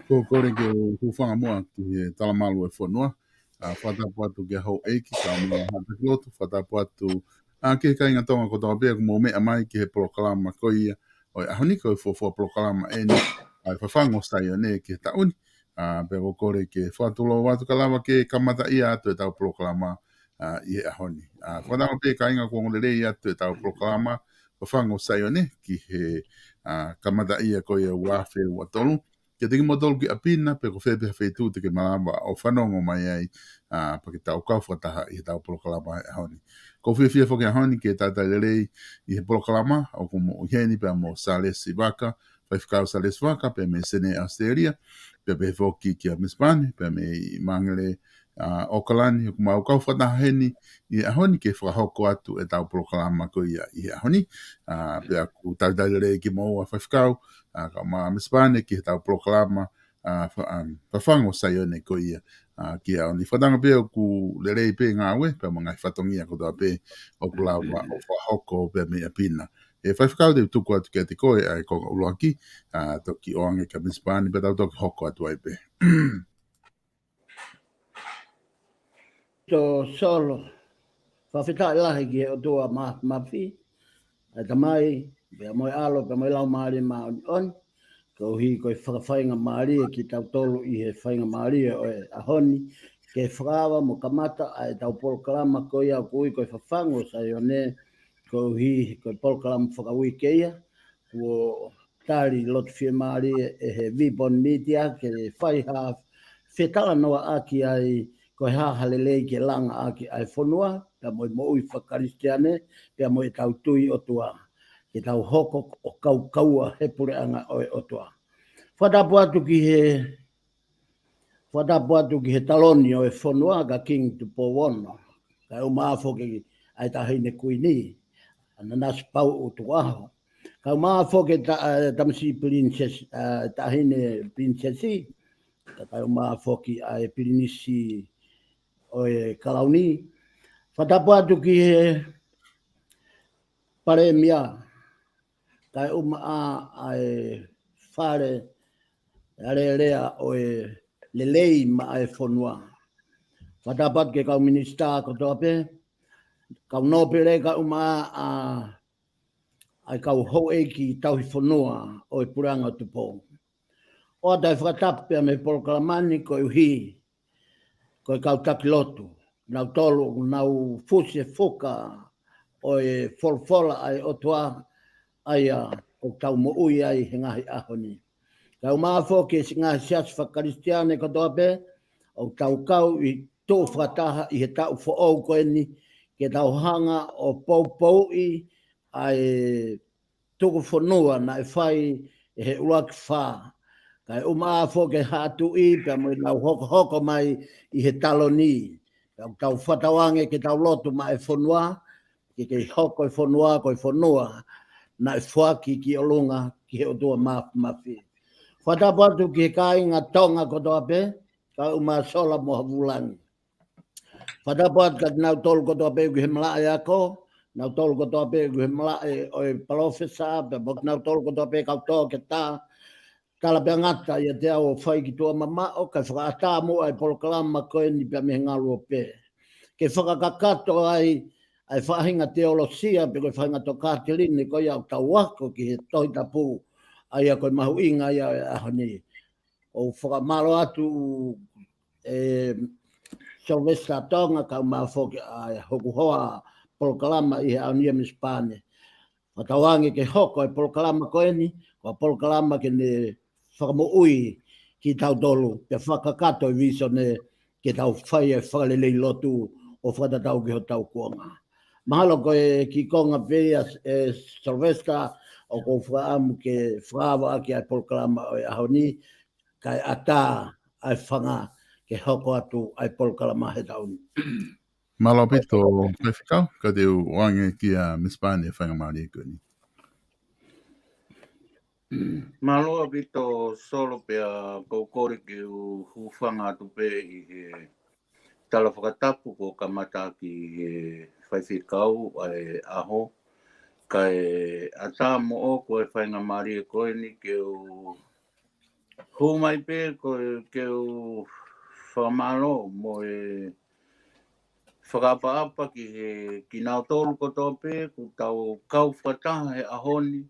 Ko kore ke o whanga moa ki he talamalu e whanua. Whatapu atu ke hau eiki ka o mua hata klotu. Whatapu atu ke ka inga tonga ko tawa pia mo mea mai ki he polokalama ko ia. O ahoni ko e fofo polokalama e ni. Ai whawhango SAIONE ki he tauni. Pe ko kore ke whatulo watu kalama ke kamata ia atu e tau polokalama i he ahoni. Whatapu pia ka inga kuongo rei atu e tau polokalama. Whawhango SAIONE ki he kamata ia ko ia wafe watolu. Ke teki motolu ki apina, pe ko whewhi whaitu te ke malamba o whanongo mai ai, pa ke tau kau whataha i he tau polokalama e ahoni. Ko whiwhia whoki ahoni ke tata lerei i he polokalama, o ko mo uheni pe mo Salesi Vaka, whaiwhikau Salesi Vaka, pe me Sene Australia, pe pe whoki ki a Mispani, pe me i mangere o kalani, ko mau kau whataha heni i ahoni ke whakahoko atu e tau polokalama ko ia i ahoni, pe aku tata lerei ki mo a whaiwhikau, ka ma Mispane ki he tau polokalama whawhango SAIONE ko ia ki au ni whatanga pe o ku lerei pe ngā ue pe mga whatongia ko toa pe o ku lawa o whahoko pe me apina e whaiwhakau te tuku atu ke te koe ai ko uloaki toki oange ka Mispane pe tau toki hoko atu ai pe to solo whawhita lahi ki he o tua mawhi ai tamai pe moi alo pe moi lau maari ma on ko hi ko whakawhainga maari ki tau tolu i he whainga maari o e ahoni ke whakawa mo kamata ai tau polokalama ko ia kui ko whawhango SAIONE ko hi ko polokalama whakawi ke ia ko tari lot whia maari e he vipon media ke whai ha whetala noa aki ai ko ha halelei ke langa aki ai whonua pe moi mo ui whakaristiane pe moi tau tui o tua ke tau hoko o kaua he pure anga o toa. Whatapu atu ki he taloni o e whanua ka king tu po wono. Ka u maafo ke ai tahine kuini. Ana nas pau o tu aho. Ka u maafo ke tamsi princess tahine princessi. Ka u maafo ki ai prinisi o e kalauni. Whatapu atu ki he paremia. Kai ai whare area o e lelei ma ai whonua. Whatapat ke kau minista ko tope, kau nopere ka ai kau hou ki tau hi whonua o e puranga tupo. O tai whakatape me polokalamani ko uhi, ko e kau takilotu, nau tolu, nau fusi fuka o e folfola ai otua, aia o tau mo ui ai he ngahi ahoni. Kau maafo ke ngahi sias whakaristiane ko tope, o tau kau i tō whataha i he tau whaou koe ni, ke tau hanga o pou i ai tuku whanua na e whai e he uaki wha. Kai maafo ke hatu i, pe mo i nau hoko mai i he taloni. Kau tau whatawange ke tau lotu mai e whanua, ke hoko i whanua ko i whanua na i whaki ki o lunga ki o tua mafi. Whatapu atu ki ka inga tonga ko toa pe, ka uma sola mo havulangi. Whatapu atu ka nau tolu ko toa pe ku he mlae ako, nau tolu ko toa pe ku he mlae o i palofesa, pe mok nau tolu ko toa pe kau toa ke tā, tala pe ngata ia te au whai ki tua mamao, ka whakaata mua i polokalama koe ni pe me ngalu o pe. Ke whakakakato ai whahinga teolosia, pe koe whahinga to kātelini koe au tau wako ki he toi tapu, ai a koe mahu inga ai a honi. O whakamalo atu Sylvester Tonga ka mawhoki a hoku hoa polokalama i he aunia mispane. Whatawangi ke hoko e polokalama koe ni, ko polokalama ke ne whakamo ui ki tau tolu, pe whakakato i viso ne ke tau whai e whakalelei lotu o whatatau ki ho tau kuonga. Mahalo koe ki konga pia Sylvester o ko whaamu ke whaawa ki ai polokalama o e ahoni, kai ata ai whanga ke hoko atu ai polokalama he tauni. Malo pito whaiwhikau, ka te wange ki a mispane whainga maari e kuni. Maloa pito solo pea kaukore ke hu whanga atu pe i he tala whakatapu ko kamata ki he whaiwhikau ai aho. Kai ata mo o ko e whainga maari e koe ni ke u humai pe ko ke u whamalo mo e whakaapa ki he ki nau tolu ko tō pe ku tau kau whataha he ahoni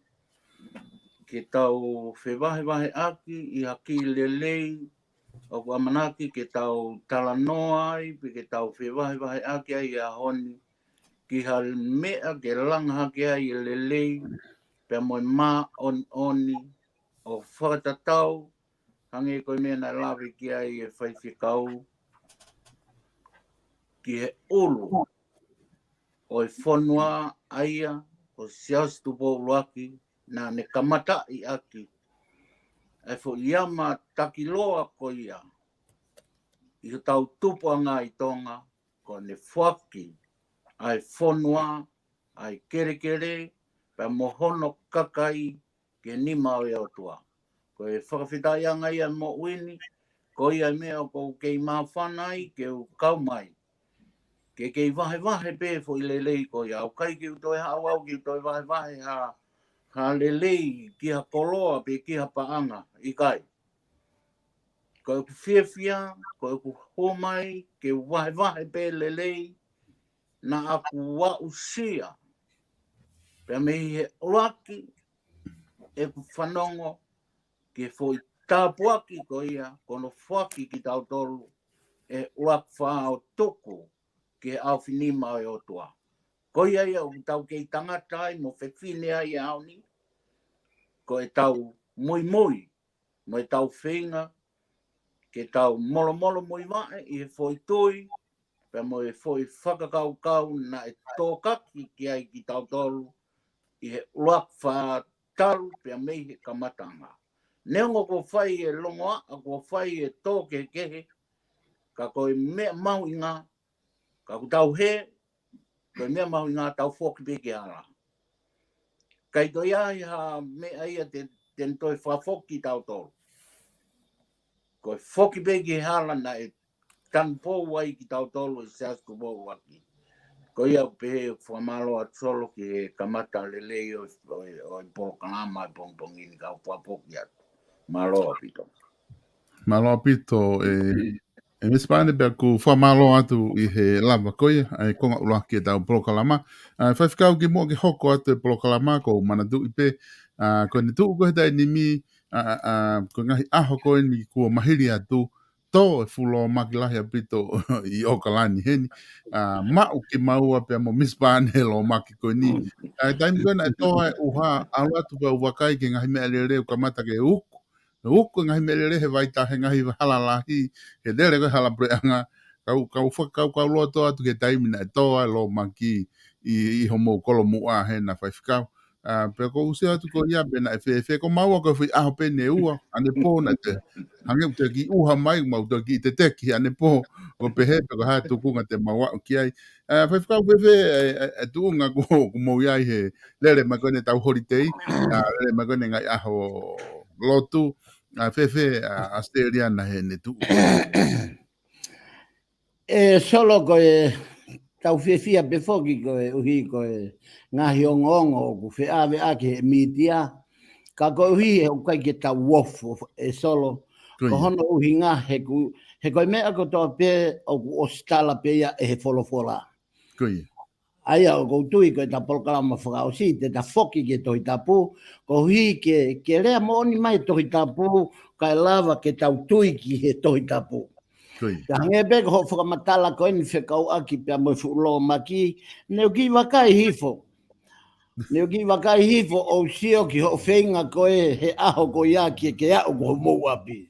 ke tau whewahewahe aki i haki lelei o ku amanaki ke tau tala noa ai pe ke tau whewahewahe aki ai i ahoni ki hal mea ke langa haki ai i lelei pe moi mā oni o whakatatau hange koe mea na lawe ki ai e whaiwhikau ki he ulu o e whanua aia o sias tupo uluaki na ne kamata i aki. E fo iama takiloa ko ia. I tau tupo anga i tonga ko ne whaki ai whanua ai kere kere pe mohono kakai ke nima o e otua. Ko e whakawhitai anga ia mo uini ko ia mea ko kei mawhanai ke u kaumai. Ke kei wahe pe fo i lelei ko ia. O kai ki utoi hawau ki utoi wahe ha lelei ki ha koloa pe ki ha paanga i kai. Ko e ku whiawhia, ko e ku homai, ke wahe pe lelei na aku wa usia. Pe me he oaki e ku whanongo ke fo i tāpuaki ko ia kono whaki ki tau tolu e uak whao toko ke au whinima o otua. Ko ia ia o tau kei tangata ai mo whewhine ai aoni, ko e tau moi, mo e tau whenga, ke tau molo moi mae i he foi tui, pe mo e foi whakakau na e tōkaki ki ai ki tau tolu, i he uak wha taru pe mei he kamatanga. Neongo ko whai e longoa, a ko whai e tōke kehe, ka koe mea mahu i ngā, ka ku tau he, koe mea mahu i ngā tau whoki peke ara. Kai toi ai ha mea ia ten toi whafoki tau tolu. Koe whoki peke hala na e tanpo wai ki tau tolu e seas ku mo waki. Ko ia pe whamalo a solo ki he kamata lelei o polokalama e pongpongini ka whapoki atu. Malo apito. Malo apito e mispane pe ku whamalo atu i he lava koe, ai konga uloaki e tau polokalama. Whaiwhikau ki mua ki hoko atu e polokalama ko manatu i pe, ko ni tuu koe tai ni mi, ko ngahi aho koe ni kua mahiri atu, tō e fulo makilahi apito i okalani heni. Mau ki maua pe mo mispane lo maki koe ni. Taimi koe na e toa e uha, alu atu pe uwakai ke ngahi mea lere kamata ke uku. Uku ngahi melere he waita he ngahi halalahi he dere koe halapreanga kau loa toa tu ke taimi na e toa lo maki i homo kolo mua he na whaiwhikau pe ko usia tu ko ia bena fe ko mau ko fi a pe ne ua ane po na te hange te ki uha mai mau te ki te teki ane po ko pe he ko ha tu ku te mau ki ai fe ka fe tu nga ko mo ia he lele ma ko ne tau holiday lele ma ko ne ngai a ho lotu fe Australia na he ne tu Solo ko tau fia pe foki ko uhi ko ngahi ongongo ku fe ave ake media ka ko uhi e kai ke tau wofo solo ko hono uhi nga he ko mea ko to pe o stala pe ia e folofola aia o ko tui ko ta polkalama whakao si te ta foki ke tohi tapu ko uhi ke rea moni mai tohi tapu kai lava ke tau tui ki he tohi tapu Ka ngebe ko whakamatala ko ni whekau aki pia mo fulo maki neu ki wakai hifo. Neu ki wakai hifo o sio ki ho whenga ko he aho ko ia ki ke au ko mou api.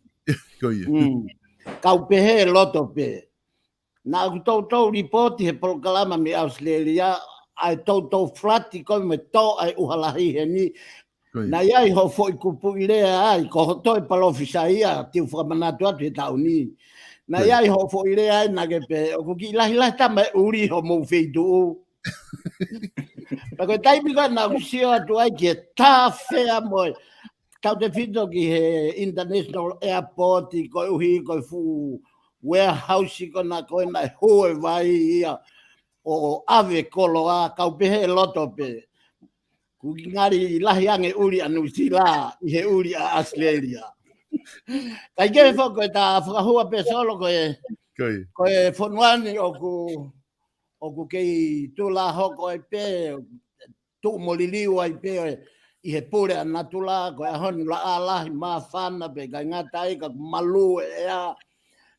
Kau pe he loto pe. Na ku tau ripoti he polokalama mi Australia ai tau flati ko me to ai uhalahi he ni. Na iai ho foi kupu ilea ai ko ho toi palofisa ia tiu whakamanatu atu he tau ni. Na iai ho fo ile ai na ke pe o ki la ta mai uri ho mo feitu. Pa ko tai bi na usio atu ai ke ta fea mo. Tau te fito ki he international airport ko uhi ko fu warehouse ko na ko na ho vai ia o ave koloa ka pe he loto pe. Ku ngari lahi ange uri anu sila i he uri a Australia. Kai ke fo ko ta whakahua pe solo ko ko e fonuani o ku kei tula hoko e pe tu moliliu ai pe i he pure ana tula ko e hon la ala ma fana pe kai ngata i ka malu e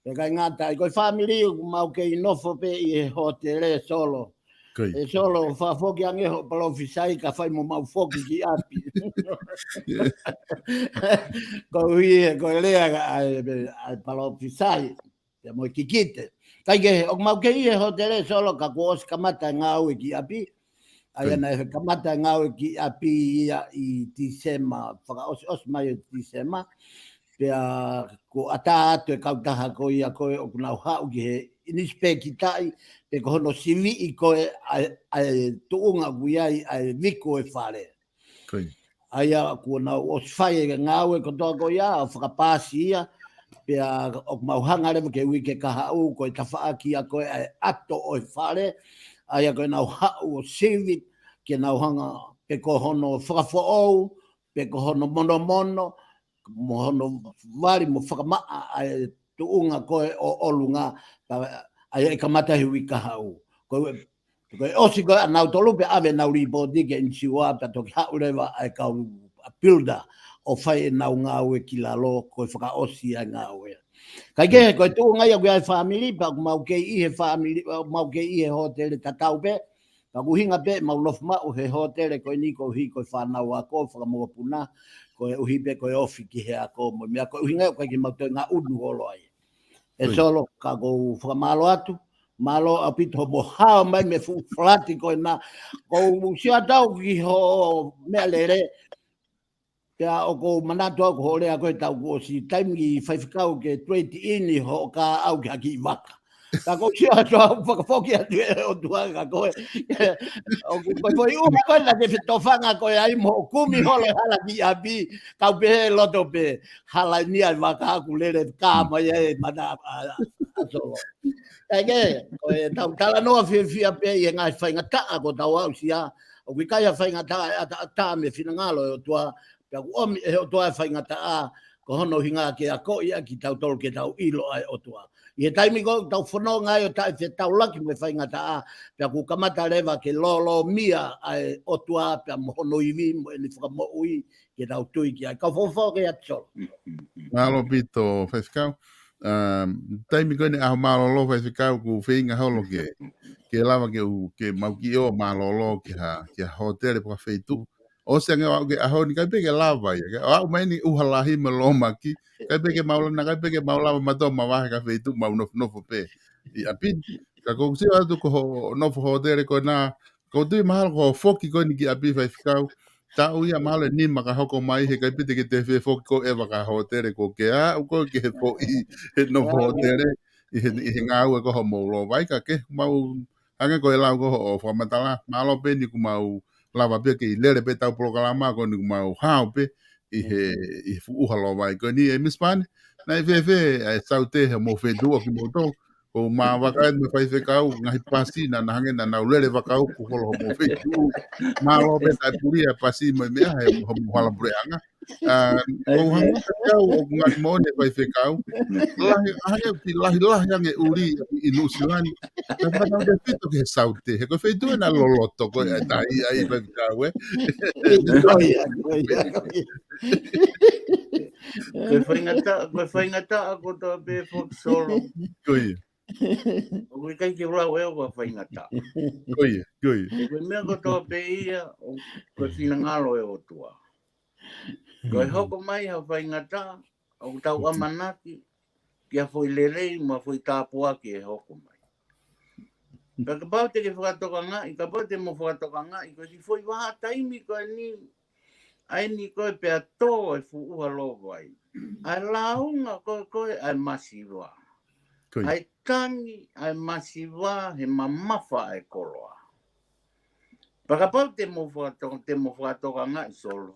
pe kai ngata i ko family ku mau kei nofo pe i he hotel solo e solo fa foki ange ho palo fisai ka fai mo mau foki ki api ko ie ko lea ai palo fisai te mo kikite kai ke o mau ke ie hotel solo ka ko os kamata ngau ki api ai na kamata ngau ki api i Disema fa os mai Disema pe ko ata to ka ta ko ia ko o na ha ki he inispekitai pe ko no sivi i ko ai tuunga guiai ai viko e fare ai ko na os fai ngau ko to ko ia fa pasia pe o mauhanga le ke wi ke ka u ko ta fa ki a ko ato o fare ai ko na ha o sivi ke na hanga pe ko hono fa fo o pe ko hono mono mo hono vari mo fa ma ai tuunga ko o lunga ai ka mata wi ka u ko o si ko na autolupe ave na uri bodi ke insiwa ta to ha uleva ai ka builder o fai na unga we kilalo ko fa o si nga we ka ke ko tu nga ya we family pa mau ke i he family mau ke i he hotel ta tau pe ka ku hinga pe mau lof ma o he hotel ko ni ko hi ko fa na wa ko fa mo puna ko u hi pe ko ofi ki he ko mo me ko hinga ko ki mau to nga unu holo ai e solo ka go fa malo atu malo apito mo ha mai me fu flati ko na ko sia tau ki ho me lere ya o ko manato ko hole a ko ta ko si time ki 5 ka ke 20 in ho ka au ka ki vaka ta ko sia to fa foki a o tua ka ko o ko foi u ko na de to fanga ko ai mo kumi hole hala ki abi ka be lo to be hala ni al vaka ku le ka ma ye mana solo ege ko ta ta no fi pe ye nga fa nga ta ko ta wa sia o ki ka ya fa nga ta me fina ngalo tua pe o mi e o toa whainga ta a ko hono hinga ke a ko ia ki tau tolu ke tau ilo ai o toa. I he taimi ko tau whanau ngai o tai te tau laki me whainga ta a pe ku kamata rewa ke lolo mia ai o toa pe mo hono iwi mo ni whakamo ui ke tau tui ki ai. Ka fofo ke atso. Malo pito whaiskau. Taimi koe ne aho malolo whaiskau ku whainga holo ke lava ke mauki o malolo ke ha hotel pa whaitu. O se nga ke aho ni kai peke lava ia. Au mai ni uhalahi me lo maki. Kai peke maulana kai peke maulava mato mawahe ka whaitu mau nofo pe. I apin ka ko atu ko nofo hotel ko na ko tui mahalo ko foki ko ni ki api whaiskau. tau ia male ni maka hoko mai he kai pite ke te fe fo ko e waka hotere ko ke a ko ke he fo I he no hotere I he ngā ua ko ho mo lo vai ka ke mau anga ko e lau ko ho o matala malo pe ni ku mau lava pe ke I lere pe tau polokalama ko ni ku mau hao pe I he fu uha lo vai ko ni e mispane na fe e saute he mo fe dua ki mo to ko ma waka me fai fe kau ngai pasi na hange na na lere waka ku holo mo fe du malo be ta puria pasi me me he mo hala breanga ko hanga ka kau o ngat mo ne fai fe kau lahi hange pi lahi yang e uri I New Zealand na pa de fito ke saute he ko fe du na loloto ko ta ai fai kau e Koe whaingata ako tō pē whok solo. Koe. Koe kai ki rau eo koe whaingata. Koe. Koe mea ko tō pē ia, koe whina ngalo eo tua. Koe hoko mai ha whaingata, o tau amanaki, kia whoi lerei, ma whoi tāpua ki e hoko mai. Ka pau te ke whakatoka ngai, ka pau te mo whakatoka ngai, koe si whoi waha taimi koe ni, ai ni koe pēr tō e whuuha loko ai. Ai launga koe ai masiwa. Ai tangi ai masiwa he mamafa ai koloa. Pakapau te mo whakatoka ngai solo.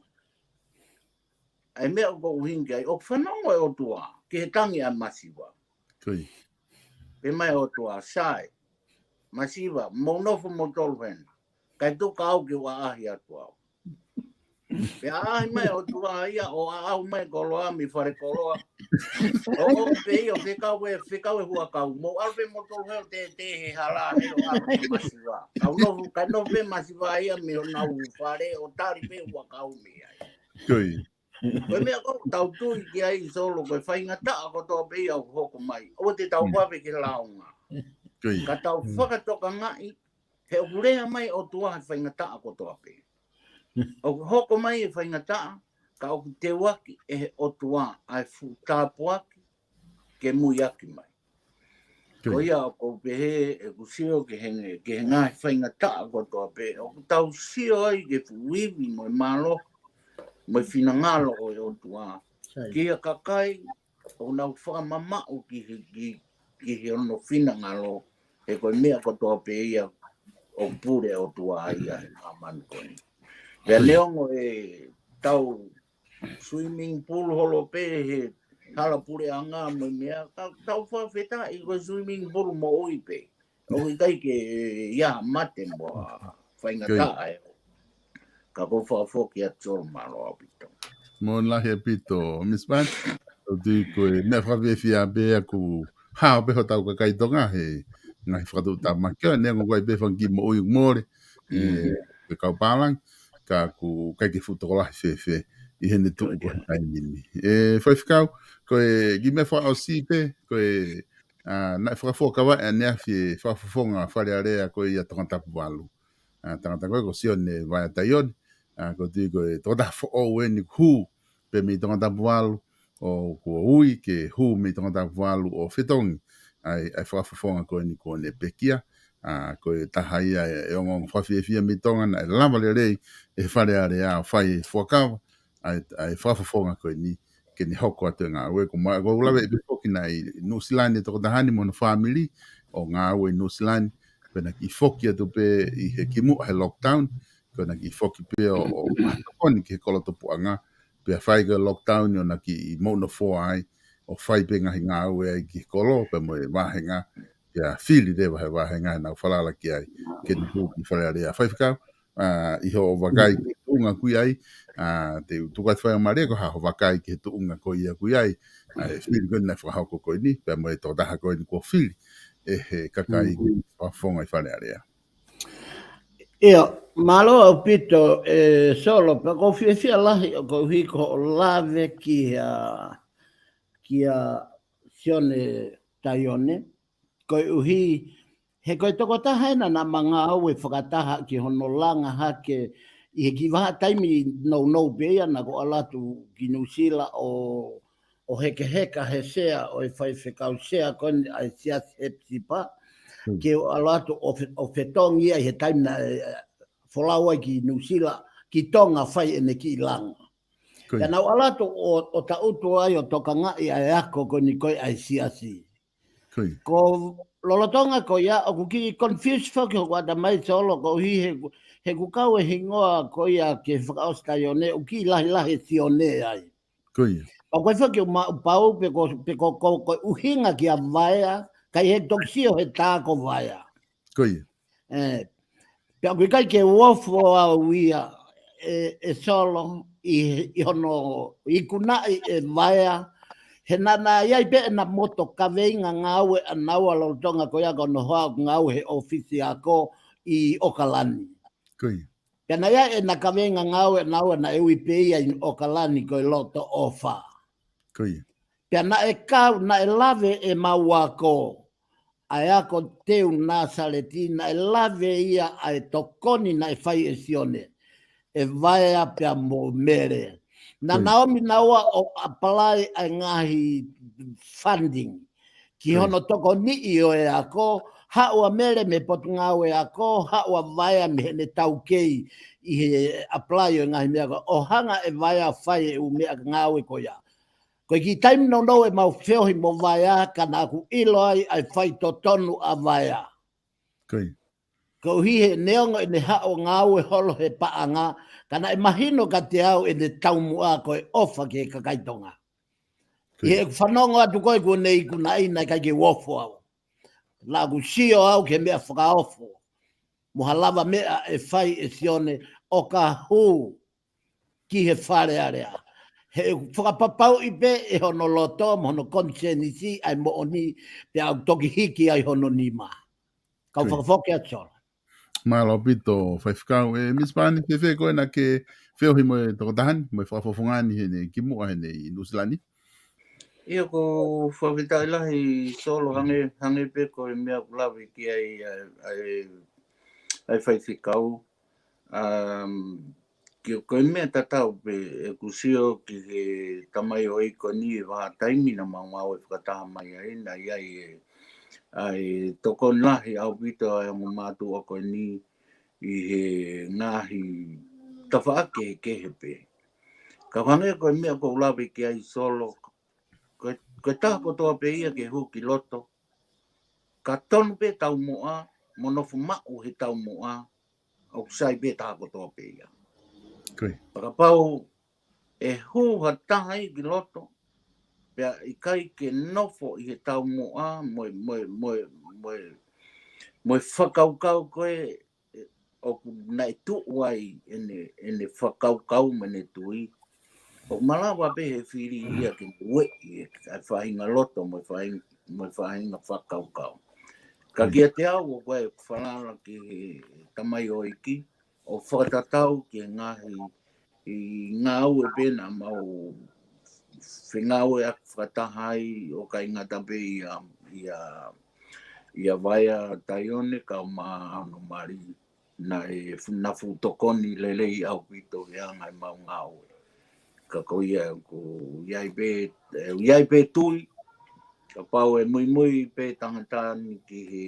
Ai mea o ko uhingi ai, o whanongo e o tua, ki he tangi ai masiwa. Pe mai o tua, sai, masiwa, monofo motolu hena. Kai tuka au ki wa ahi atu au. Pe ahi mai o tua ia, o au mai koloa, mi whare koloa. O pe i o whikau e hua kau. Mo alwe motolu heo te he hala he o alwe masiwa. Kai no pe masiwa ia mi o nau whare, o tari pe hua kau mi ai. Koe mea kou tau tui ki ai solo, koe whaingata ako tō pe i au hoko mai. O te tau wawe ki launga. Ka tau whakatoka ngai, he urea mai o tua he whaingata ako tō pe. O hoko mai e whaingata, ka o te waki e he o tua ai tāpuaki ke muiaki mai. Ko ia o kou pehe e kusio ke he ngai whaingata ako tō pe. O tau sio ai ke fuiwi mo e malo, mo e whinangalo o e o tua. Kia kakai, o nau whakamamau ki he ono whinangalo, he koe mea ko tō pe ia o pure o tua ia he mamanu koni. Pea neongo e tau swimming pool holo pe he hala pure anga mo mea, tau whawheta i koe swimming pool mo oi pe. O i kai ke ia mate mo whaingata e. Ka ko whawhoki a tōru malo a pito. Mo lahi a pito, Miss Pan, o tui koe mea whawewhia bea ku hao peho tau ka kaitonga he ngai whakatu ta makea, nengo koe pefangi mo ui umore, pe kau pālang, ka ku kai ke futokolahi whewhe, I hene tuu koe taimini. Whaiwhikau, koe gi mea wha o si pe, koe nai whakawhokawa e nea whi whawhawhonga wharearea koe ia tongatapu walu. Tangata koe ko sione vai taione, ko tui koe tōta who e ni hu pe mi tongatapu walu, o kua ui ke hu mi tongatapu walu o whitongi, ai whawhawhonga koe ni kone pekia, koe tahaia e ongo whawhiawhia mi tonga na e lama le rei e wharearea whai whakawa, ai whawhawhonga koe ni ke ni hoko atu ngā ue ko mai ko lawe e poki na I New Zealand e toko tahani mo na family o ngā ue New Zealand pena ki foki atu pe I he kimu he lockdown pena ki foki pe o koni ki he kolotopuanga pe a whai ka lockdown o na ki I mouna fo ai o whai pe ngahi ngā ue ai ki kolo pe mo e wahenga pe a whili rewa he wahenga na whalala ki ai ke ni hu I whalearea whaifika I ho wakai ki unga kui ai te tukai whai mare ko ha ho wakai ki tu unga ko ia kui ai e whili koni na whahauko koe ni pe mo e tō taha koe ni ko whili e he kakai ki whafonga I whalearea. Ia, malo au pito solo, pa ko whiawhia lahi o ko hiko o lawe ki a sione taione, ko uhi he koe toko tahaina na mga au e whakataha ki hono langa hake I he ki waha taimi no bea na ko alatu ki Nusila o heke he sea o e whai whekau sea koni ai sias he tipa ke o alatu o whetongi ai he taimi na wholaua ki Nusila ki tonga fai ene ki langa. Koe. Ya nau alato o ta utu ai o toka ngai ai ako ko ni koi ai siasi. Koe. Ko lolotonga ko ia o ki confuse fa ko wada mai solo ko hi he ku kau e hingoa ko ia ke whakaosta ione o ki lahi tione ai. Koe. O koe whaki o pau pe ko uhinga ki a vaea kai he toksio he tāko vaea. Koe. Pe a kai ke uofo a uia solo i hono i kunai e vaea he nana iai pe na moto ka veinga ngau e anau alo tonga ko ia kono hoa ngau he ofisi ako i Okalani. Koe. Pena ia e na ka veinga ngau e nau na e ui pe ia i Okalani ko i loto ofa. Koe. Pena e kau na e lave e mauako ai ako teu na saletina e lave ia ai tokoni na e fai e sione e vai a pe mo mere. Na Naomi naua o apply ai ngahi funding. Ki hono toko ni i o e ako, haua mere me potungau e ako, haua vai me ne tau kei i he apply o ngahi mea ko. O hanga e vai a fai e u mea ngau e ko ia. Ko ki time no no e mau whiohi mo vai a kana ku ilo ai fai to tonu a vai a. Koe. Ko hi he neongo e ne hao ngau e holo he paanga, kana e mahino ka te au e ne taumua ko e ofa ke kakaitonga. I he whanongo atu koe ko nei kuna ina kai ke wofo au. La ku sio au ke mea whakaofo. Mohalava mea e fai e sione o ka hu ki he whare area. He whakapapau i pe e hono loto, hono konsenisi ai mo oni pe au toki hiki ai hono nima. Kau whakafoke atola. Malo pito whaifkau e mispani ke whea koe na ke wheohi mo e toko tahani, mo e whakafofungani hene ki mua hene i Nusilani. Ia ko whawhitai lahi solo hange pe ko e mea kulawi ki ai whaifhikau. Ki o koe mea tatau pe e kusio ki he tamai o iko ni e waha taimi na mau e whakataha mai ai na iai ai toko lahi au pito ai mo mātu o koe ni i he ngahi tawhaake he kehepe. Ka whange koe mea ko ulawe ki ai solo, koe taha kotoa pe ia ke huki loto, ka tonu pe tau moa, monofu mau he tau moa, au sai pe taha kotoa pe ia. Pakapau e hu ha taha i ki loto, pea i kai ke nofo i he tau moa, moe whakaukau koe, o na e tuu ai ene whakaukau mene tui. O malawa pe he whiri ia ke ue i ai whahinga loto mo whahinga whakaukau. Ka kia te au o koe whanala ki he tamai o iki, o whakatatau ki ngahi i ngā ue pēna mau whengau e ak whakatahai o kai ngata pe ia vaia taione ka ma ano mari na e nafu tokoni lelei au pito ia ngai mau ngau. Ka ko ia ko iai pe tui ka pau e mui pe tangatani ki he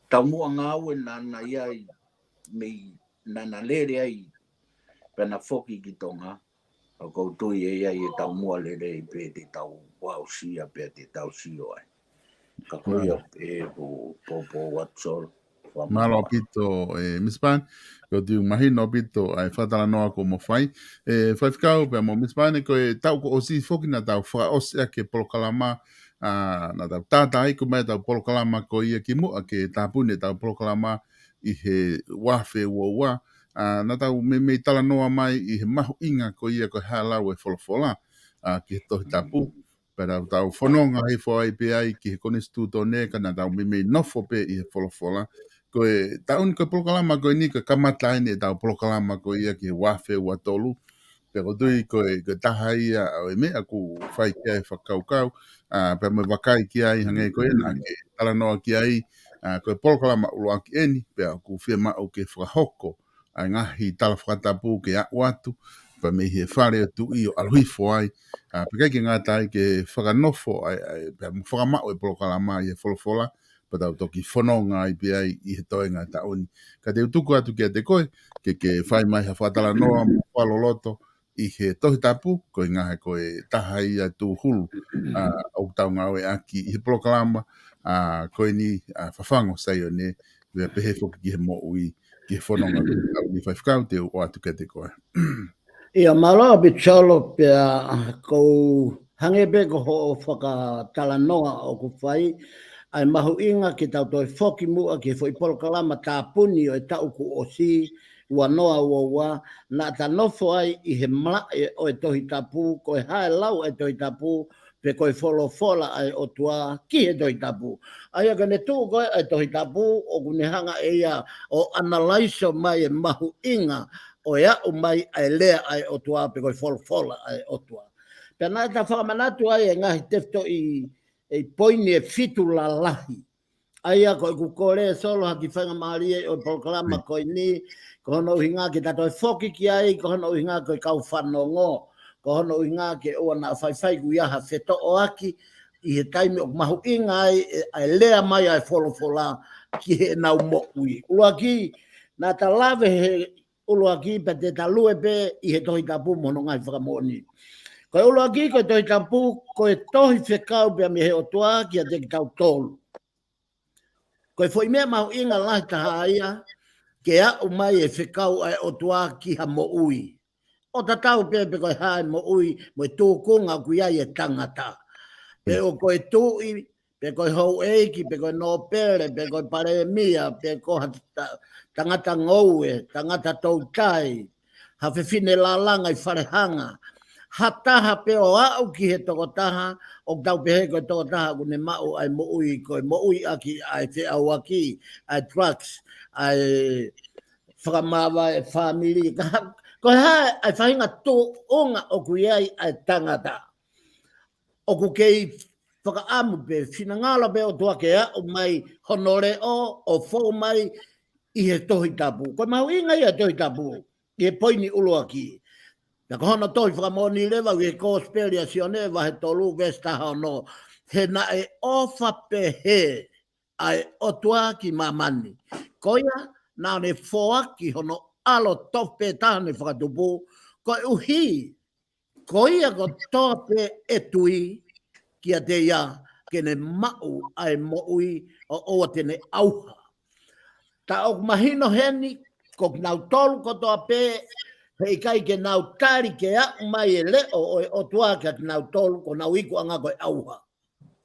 tamua ngau e nana iai me nana lere ai pena foki ki tonga o ko tui e iai e tamua lere pe te tau wau sia pe te tau sio ai. Ka ko ia e po watsol. Malo pito e mispan, ko tu mahino pito ai whatala noa ko mo whai. E whaifkau pe mo mispan ko e tau ko osi foki na tau wha osia ke polokalama na tau tata ai ko mai tau polokalama ko ia ki mua ke tāpune tau polokalama i he wafe ua na tau me tala noa mai i he mahu inga ko ia ko halau e wholofola ki he tohi tāpu. Pera tau whanonga hei whai pe ai ki he konistuto ne ka na tau me nofo pe i he wholofola. Ko e taun ko polokalama ko ni ka kamata ni tau polokalama ko ia ki wafe ua tolu pe ko tui ko e taha ia o e mea ku whai ki ai whakaukau pe me wakai ki ai hange ko e na ke tala noa ki ai ko e polokalama uloa ki eni pe ku whia mao ke whakahoko ai ngahi tala whakatapu ke a watu pe me he whare tu i o alhuifo ai pe kai ki ngā tai ke whakanofo ai pe whakamao e polokalama i e wholofola patau toki whanonga i pia i he toenga tauni. Ka te utuku atu kia te koe, ke whai mai ha whatala noa mo whaloloto i he tohi tapu, koe ngahe koe taha i a tū hulu au tau ngawe aki i he polokalama, koe ni whawhango SAIONE, wea pehe whoki ki he mo ui, ki he whanonga ni whaifkau te o atu kia te koe. Ia maloa bitolo pia ko hange ko ho whaka talanoa o ku whai ai mahu inga ki tau toi whoki mua ki fo i polokalama tāpuni o i tau ku o si ua noa ua na ta nofo ai i he mlae o e tohi tapu ko e hae lau e tohi tapu pe koe fola ai o tua ki he tohi tapu. Ai aga ne tū koe e tohi tapu o kune hanga e ia o analyse mai e mahu inga o ea o mai ai lea ai o tua pe koe fola ai o tua. Pena ta whakamanatu ai e ngahi tefto i poini e fitu la lahi. Aia koe ku kore solo haki whanga maari e o polokalama koe ni, ko hono uhinga ki tato e whoki ki ai, ko hono uhinga koe kau whanongo, ko hono uhinga ke oa na whaiwhai ku iaha wheto o aki, i he taimi o mahu inga ai lea mai ai fola ki he nau mo ui. Ulua ki, na ta lave he ulua ki pa te talue pe i he tohi tapu mono ngai whakamoni. Koe ulua ki koe tohi tapu, koe tohi whekau pe mi he o tua ki a te ki tau tolu. Koe foi mea mau inga lahi taha ia, ke a o mai e whekau ai o tua ki ha mo ui. O ta tau pe koe hae mo ui, mo e tūkunga ku ia e tangata. Pe o koe tūi, pe koe hou eiki, pe koe nōpere, pe koe paremia, pe koe tangata ngoue, tangata tautai, ha whiwhine lalanga i wharehanga. Hataha pe o au ki he tokotaha, o tau pehe koe tokotaha kune mau ai mo ui koe mo ui aki ai te au aki, ai drugs, ai whakamawa e whamiri. Koe hae ai whahinga tō onga o kui ai tangata. O ku kei whakaamu pe whinangala pe o tua ke a o mai honore o whau mai i he tohi tapu. Koe mahu inga i he tohi tapu, i he poini ulua ki. Na kohono toi whakamoni lewa ui e kōsperia sione wa he tolu vestaha no he na e ofa pehe ai otua ki mamani. Koia na ne foaki hono alo tope tahane whakatupu koe uhi. Koia ko tope etui ki a te ia ke ne mau ai moui o oa tene auha. Ta o mahino heni ko nau tolu ko toa pe hei kai ke nau tari ke a mai e leo o tua ke nau tolu ko nau iku anga koe auha.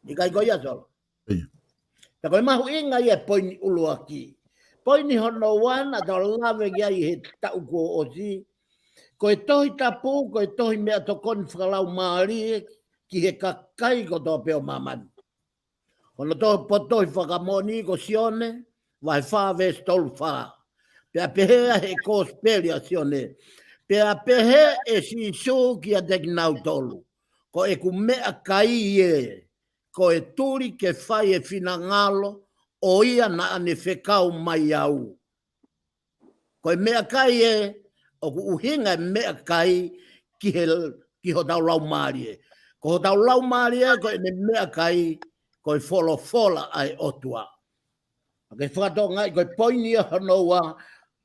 I kai koe ia solo. Ta koe mahu inga ia poini ulua ki. Poini hono wana ta lawe kia i he tau ko o si. Koe tohi tapu, koe tohi mea to koni whakalau maari ki he kakai ko toa peo mamani. Hono tohi potohi whakamoni ko sione, vai whaves tolu whaa. Pea pehea he kōsperia sione. Pea pehe e si so ki a teki nau tolu. Ko e ku mea kai e, ko e turi ke whai e whina ngalo, o ia na ane whekau mai au. Ko e mea kai e, o ku uhinga e mea kai ki ho tau lau maari e. Ko ho tau lau maari e, ko e mea kai, ko e fola ai otua. Ke whakato ngai, ko e poini a hanoa,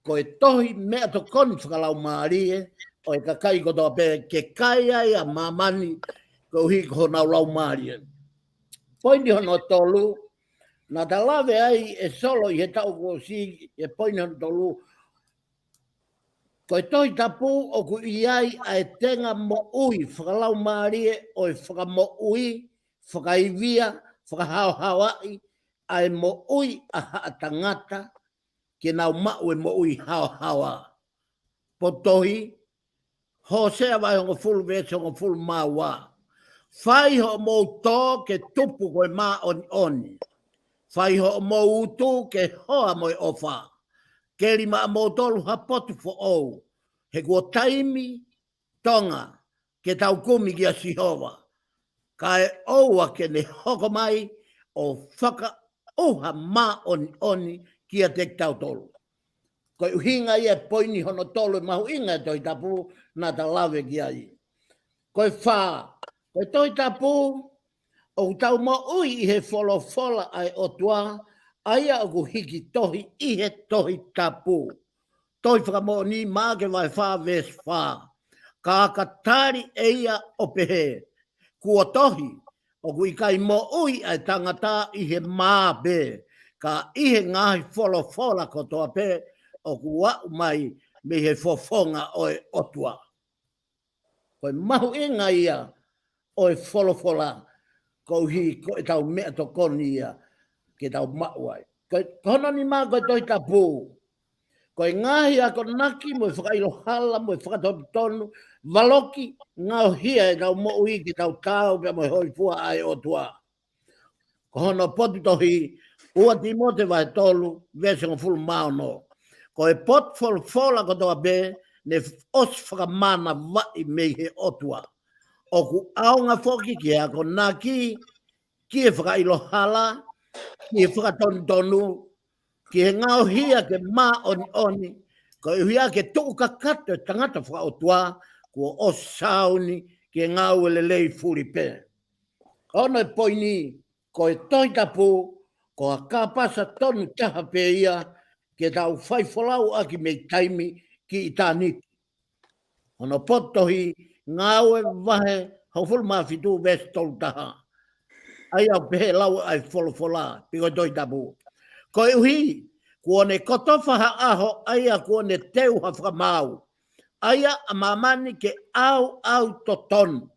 ko e tohi mea to koni whakalau maari e, o e kakai ko toa pe ke kai ai a mamani, ko hi ko nau lau maari e. Poini hono tolu, na ta lawe ai e solo i he tau ko si, e poini hono tolu, ko e tohi tapu o ku iai a e tenga mo ui, whakalau maari e, o e whakamo ui, whakaivia, whakahauhawai, a e mo ui a haatangata, ke nau mau e mo ui hauhawa. Potohi, ho sea vai hongo fulu vese hongo fulu maua. Whai ho mo tō ke tupu koe mā oni. Whai ho mo utu ke hoa mo e ofa. Keri maa mo tolu ha potu fo ou. He kua taimi tonga ke tau kumi ki a Sihova. Ka e oua ke ne hoko mai o whaka uha mā oni ki a te tau tolu. Koe uhinga ia poini hono tolu mahu inga toi tapu na ta lawe ki ai. Koe whā, koe toi tapu o tau mo ui i he fola ai o tua Aia o hiki tohi ihe tohi tapu. Toi whakamo ni māke vai whā ves whā. Ka katari eia o pehe. Kua tohi, o kui kai mo ui ai tangata ihe mā be. Ka ihe ngahi wholofola ko toa pe, o kua mai me he fofonga oe otua. Koe mahu inga ia oe wholofola, ko hi ko e tau mea to koni ia, ke tau mauai. Kono ni mā koe toi tapu. Koe ngahi a ko naki mo e whakailo hala, mo e whakatopi tonu, waloki ngau hia e tau mo ui ki tau tau pia mo e hoi fua ai o tua. Ko hono poti tohi ua timote vai tolu vese ngā fulu mao no. Ko e pot fola ko toa be ne os whakamana vai mei he o tua. O ku aonga foki ki a ko naki ki e whakailo hala, ki e whakatonu tonu, ki he ngau hia ke mā oni, ko e hia ke tuku kakato tangata whakaotua, kua o sauni ki e ngau ele lei furi pe. Ono e poini, ko e toi tapu, ko a kāpasa tonu taha pe ia, ke tau whai wholau aki mei taimi ki i tāniti. Ono potohi, ngau e wahe, hau fulu mawhitu ves tolu taha. Ai au pehe lau ai wholofola, piko toi tapu. Ko e uhi, kua ne kotofaha aho, aia kua ne teu ha whakamau. Aia a mamani ke au to tonu.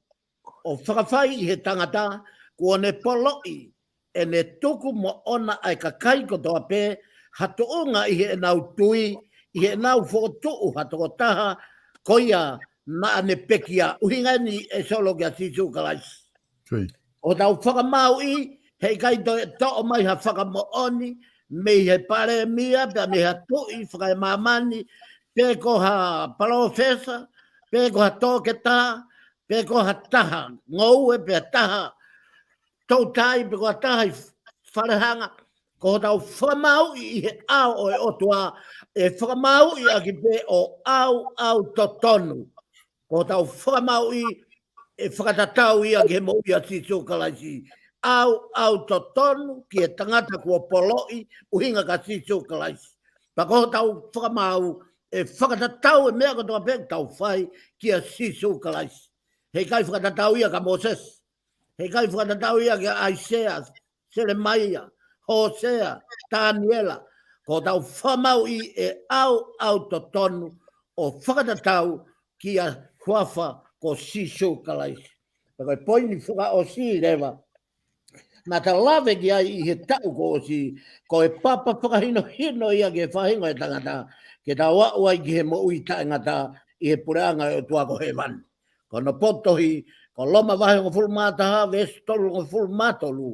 O whakawhai i he tangata, kua ne poloi, e ne tuku mo ona ai kakai ko toa pe, hatounga i he nau tui, i he nau whokotuu hatoko taha, koia na ne pekia, uhingani e solo kia sisu kalaisi. O tau whakamau i, hei kai to mai ha whakamo oni, me he pare mia, pe me ha tui, whakai mamani, pe ko ha profesa, pe ko ha toke taha, pe ko ha taha, ngou e pe taha, tau tai pe ko ha taha i wharehanga, ko tau whamau i he au o e otua, e whamau i aki pe o au to tonu, ko tau whamau i e whakatatau ia ke mo ia siso kalaisi. Au to tonu ki e tangata kua poloi uhinga ka siso kalaisi. Pako tau whakamau e whakatatau e mea katoa pek tau whai ki a siso kalaisi. Hei kai whakatatau ia ka Moses. Hei kai whakatatau ia ke Isaiah, Jeremiah, Hosea, Daniela. Ko tau whamau i e au to tonu o whakatatau ki a huafa ko siso kalaisi. Pako poini whaka o si rewa. Nā ta lawe ki ai i he tau ko o si, ko e papa whakahino hino ia ke whahingo e tangata, ke ta wau ai ki he mo ui tangata i he pureanga o tua ko he wan. Ko no potohi, ko loma wahe ngo fulu mātaha, ves tolu ngo fulu mātolu,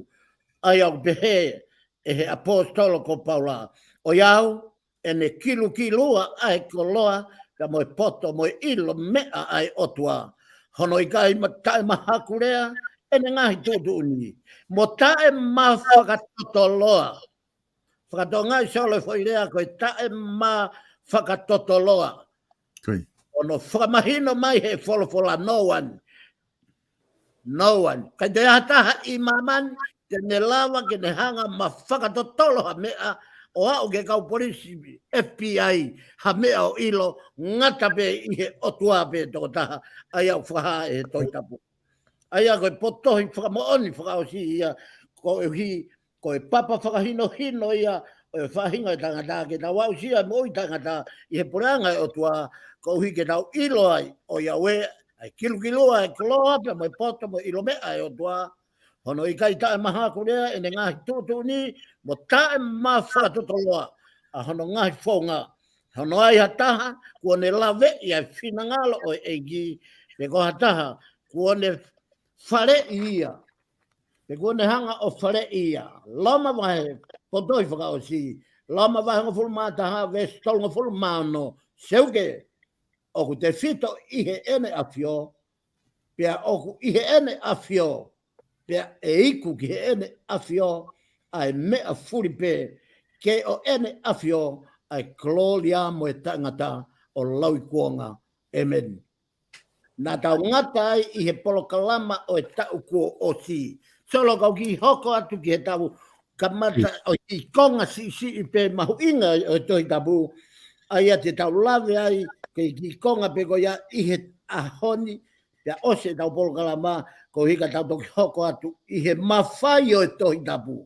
ai au pehe e he apostolo ko Paula. O iau, e ne kilua ai ko loa, ka mo e poto, mo e ilo mea ai otua. Hono i kai tae mahakurea, e ne ngahi tūtu uni. Mo tae ma whakatotoloa. Whakato ngai solo whairea koe tae ma whakatotoloa. Ono whakamahino mai he wholofola, no one. No one. Kai te ataha i mamani, te ne lawa ke ne hanga ma whakatotoloha mea, o au ke kau polisi FBI ha mea o ilo ngata pe i he otua pe toko taha ai au whaha e toi tapu. Ai a koe potohi whakamooni whakaosi ia ko e papa whakahino ia o e whahinga i tangata ke tau au sia mo i tangata i he poreanga e otua ko uhi ke tau ilo ai o iawe ai kilukiloa e koloa pia mo e poto mo ilo mea e otua. Hono i kai tae maha kurea e ne ngahi tūtu ni mo tae ma whakatotoloa a hono ngahi whaunga. Hono ai hataha kua ne lawe i ai whinangalo o e eigi pe ko hataha kua ne whare ia. Pe kua ne hanga o whare ia. Lama wahe potoi whakaosi. Lama wahe ngā fulu mātaha ves tolu ngā fulu māno. Seuke oku te whito i he ene awhio. Pea oku i he ene awhio. Pea e iku ki he ene awhio ai mea furi pe ke o ene awhio ai klolia mo e tangata o lau kuonga. Amen. Nā tau ngata ai i he polokalama o e tau kua o si. Solo kau ki hoko atu ki he tau kamata o I konga si I pe mahu inga o toi tapu ai te tau lave ai ke ki konga pe ko ia I he ahoni pe ose tau polokalama ko hika tau toki hoko atu I he mawhai o toi tapu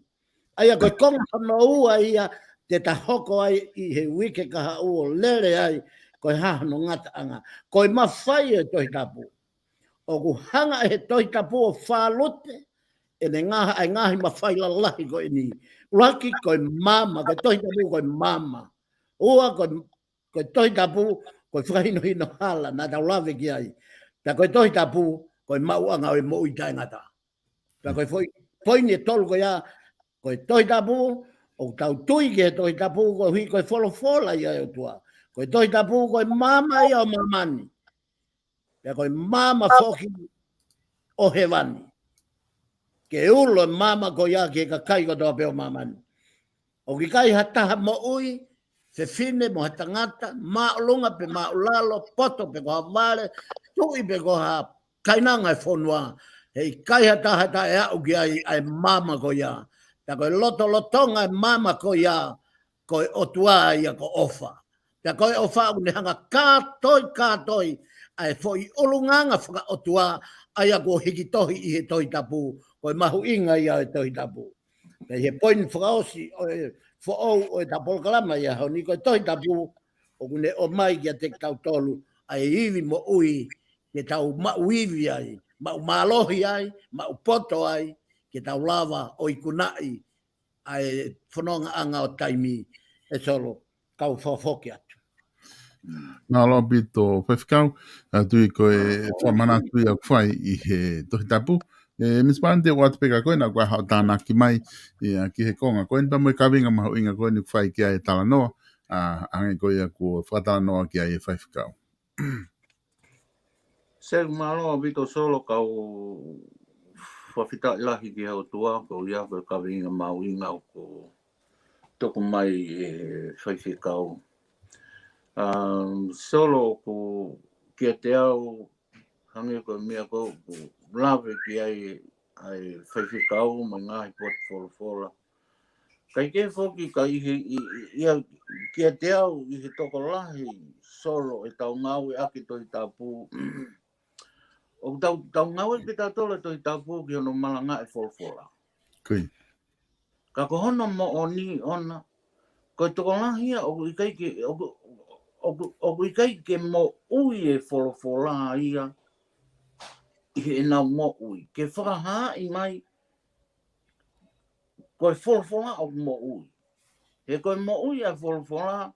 ai a koe konga hana ua ia te ta hoko ai I he wike kaha ua lere ai koe hahano ngata anga koe mawhai o toi tapu o ku hanga he toi tapu o whalote e ne ngaha ai ngahi mawhai la lahi koe ni raki koe mama koe toi tapu koe mama ua koe toi tapu koe whakahino hino hala na tau lave ki ai ta koe toi tapu koe mau anga o mo I tai ngata ta koe foi ni tolu koe ia koe toi tapu o tau tui ke toi tapu koe hui koe fola ia o tua koe toi tapu koe mama ia o mamani ya koe mama foki o hewani ke ulo mama koe ia ke ka kai ko toa peo mamani o ki kai hataha mo ui se fine mo hatangata maulunga pe maulalo poto pe ko havale tui pe ko ha kainanga e fonua hei kai hataha ta e au ki ai mama koe ia ta koe lotonga e mama koe ia koe otua ia ko ofa ta koe ofa une hanga kātoi ai foi olunganga whaka otua ai a ko hikitohi I he toi tapu koe mahu inga ia e toi tapu pe he poin whakaosi fo o e ta polokalama ia hau ni koe toi tapu o kune o mai kia te tau tolu ai iwi mo ui ke tau mau iwi ai mau malohi ai mau poto ai ke tau lava o ikunai ai whanonga anga o taimi e solo kau whafoki atu. Nā loa pito whewhikau, tui koe whamana tui au whai I he tohi tapu. Miss Pante, o atu peka koe, nā koe hao tāna ki mai, ki he konga koe, pa moe kawinga maho inga koe, ni whai ki ai tala noa, ange koe a kua whatala noa ki ai e whewhikau. Se malo pito solo kau whawhita ilahi ki hau tua, ko ia koe kawinga mau inga o ko toko mai e whaiwhikau. Solo ko kia te au hangi ko mea ko lawe ki ai whaiwhikau mai ngahi pot fola. Kai ke whoki ka ia kia te au I he toko lahi solo e tau ngau e aki toi tapu. O tau ngau e pita tole toi tapu ki hono malanga e fola. Kui. Ka ko hono mo o ni ona. Ko toko lahi o ikai ke mo ui e fola ia. I he nau mo ui. Ke whakaha I mai ko e fola o mo ui. He ko mo ui e fola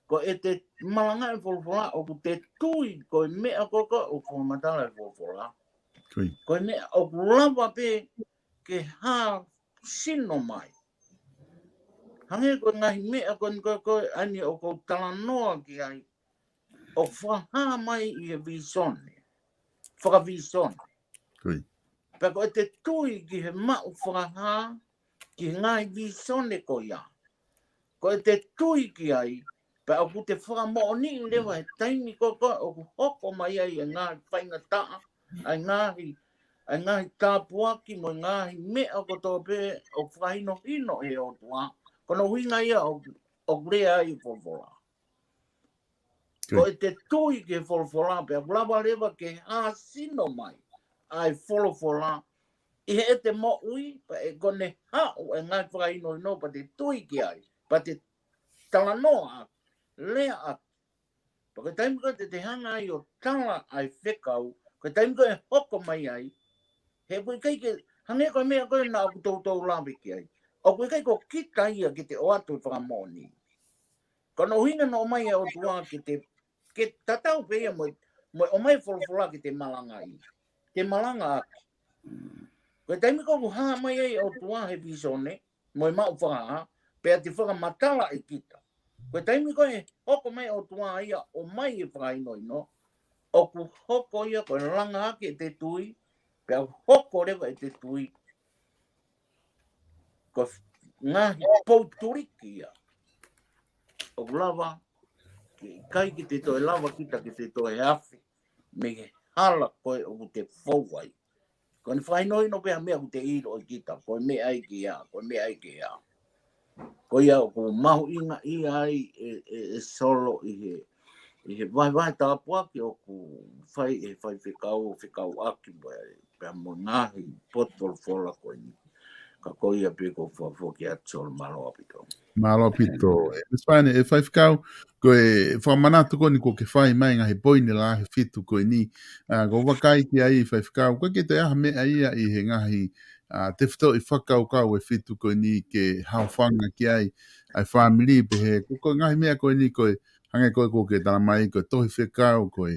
ko e te malanga e fola o te tui ko e mea koka o ko matala e fola. Kui. Ko e mea o lava pe ke ha sino mai. Hange ko ngahi mea ko ani o ko talanoa ki ai. O whaha mai I e visone. Whakavisone. Kui. Pe ko e te tui ki he mau whakaha ki ngai visone ko ia. Ko e te tui ki ai. Pe au ku te whakamooni lewa he taimi ko o ku hoko mai ai e ngahi whainga taa. Ai ngahi tāpuaki mo ngahi mea ko tō pe o whahino hino e o tua. Kono huinga ia o rea ai fola. Ko e te tui ke fola pe lava lewa ke sino mai ai fola I he te mo ui pa e kone hao e ngai whakaino ino pa te tui ki ai pa te talanoa lea a pa ke taimi ko te hanga ai o tala ai whekau ko taimi ko e hoko mai ai he pui kai ke hange ko mea koe na aku tau lawe ki ai o pui kai ko kita ia ki te o atu whakamoni kono hinga no mai o tua ki te ke tatau pe ia mo o mai fola ki te malanga I. Te malanga aki. Ko taimi ko ha mai ai o tua he visone, mo mau whaka, pe te whakamatala I kita. Ko taimi ko e hoko mai o tua ia o mai e whakainoino, o ku hoko ia ko langa aki e te tui, pe hoko rewa e te tui, ko ngahi pouturiki ia. O lava, kai ki te toe lava kita ki te toe awhi, me he hala koe o te whauai. Ko ni fai no pe mea te iro kita ko me ai ki ya ko me ai ki ya ko ia ko mau inga ia ai e solo i he vai ta po ki o ku fai fikau aki pe mo ngahi potol fola ko ni ka ko ia pe ko fo ki atsol malo apito Malo pito. Spane e fai ficau ko e whamanato ko ni ko ke whai mai ngā he poine la he fitu ko ni ko wakai ki ai fai ficau ko ke te aha mea ia i he ngahi te whito i whakau kau e fitu ko ni ke hauwhanga ki ai ai whamiri pe he ko ngahi mea ko ni ko hange ko ke tala mai ko tohi whikau ko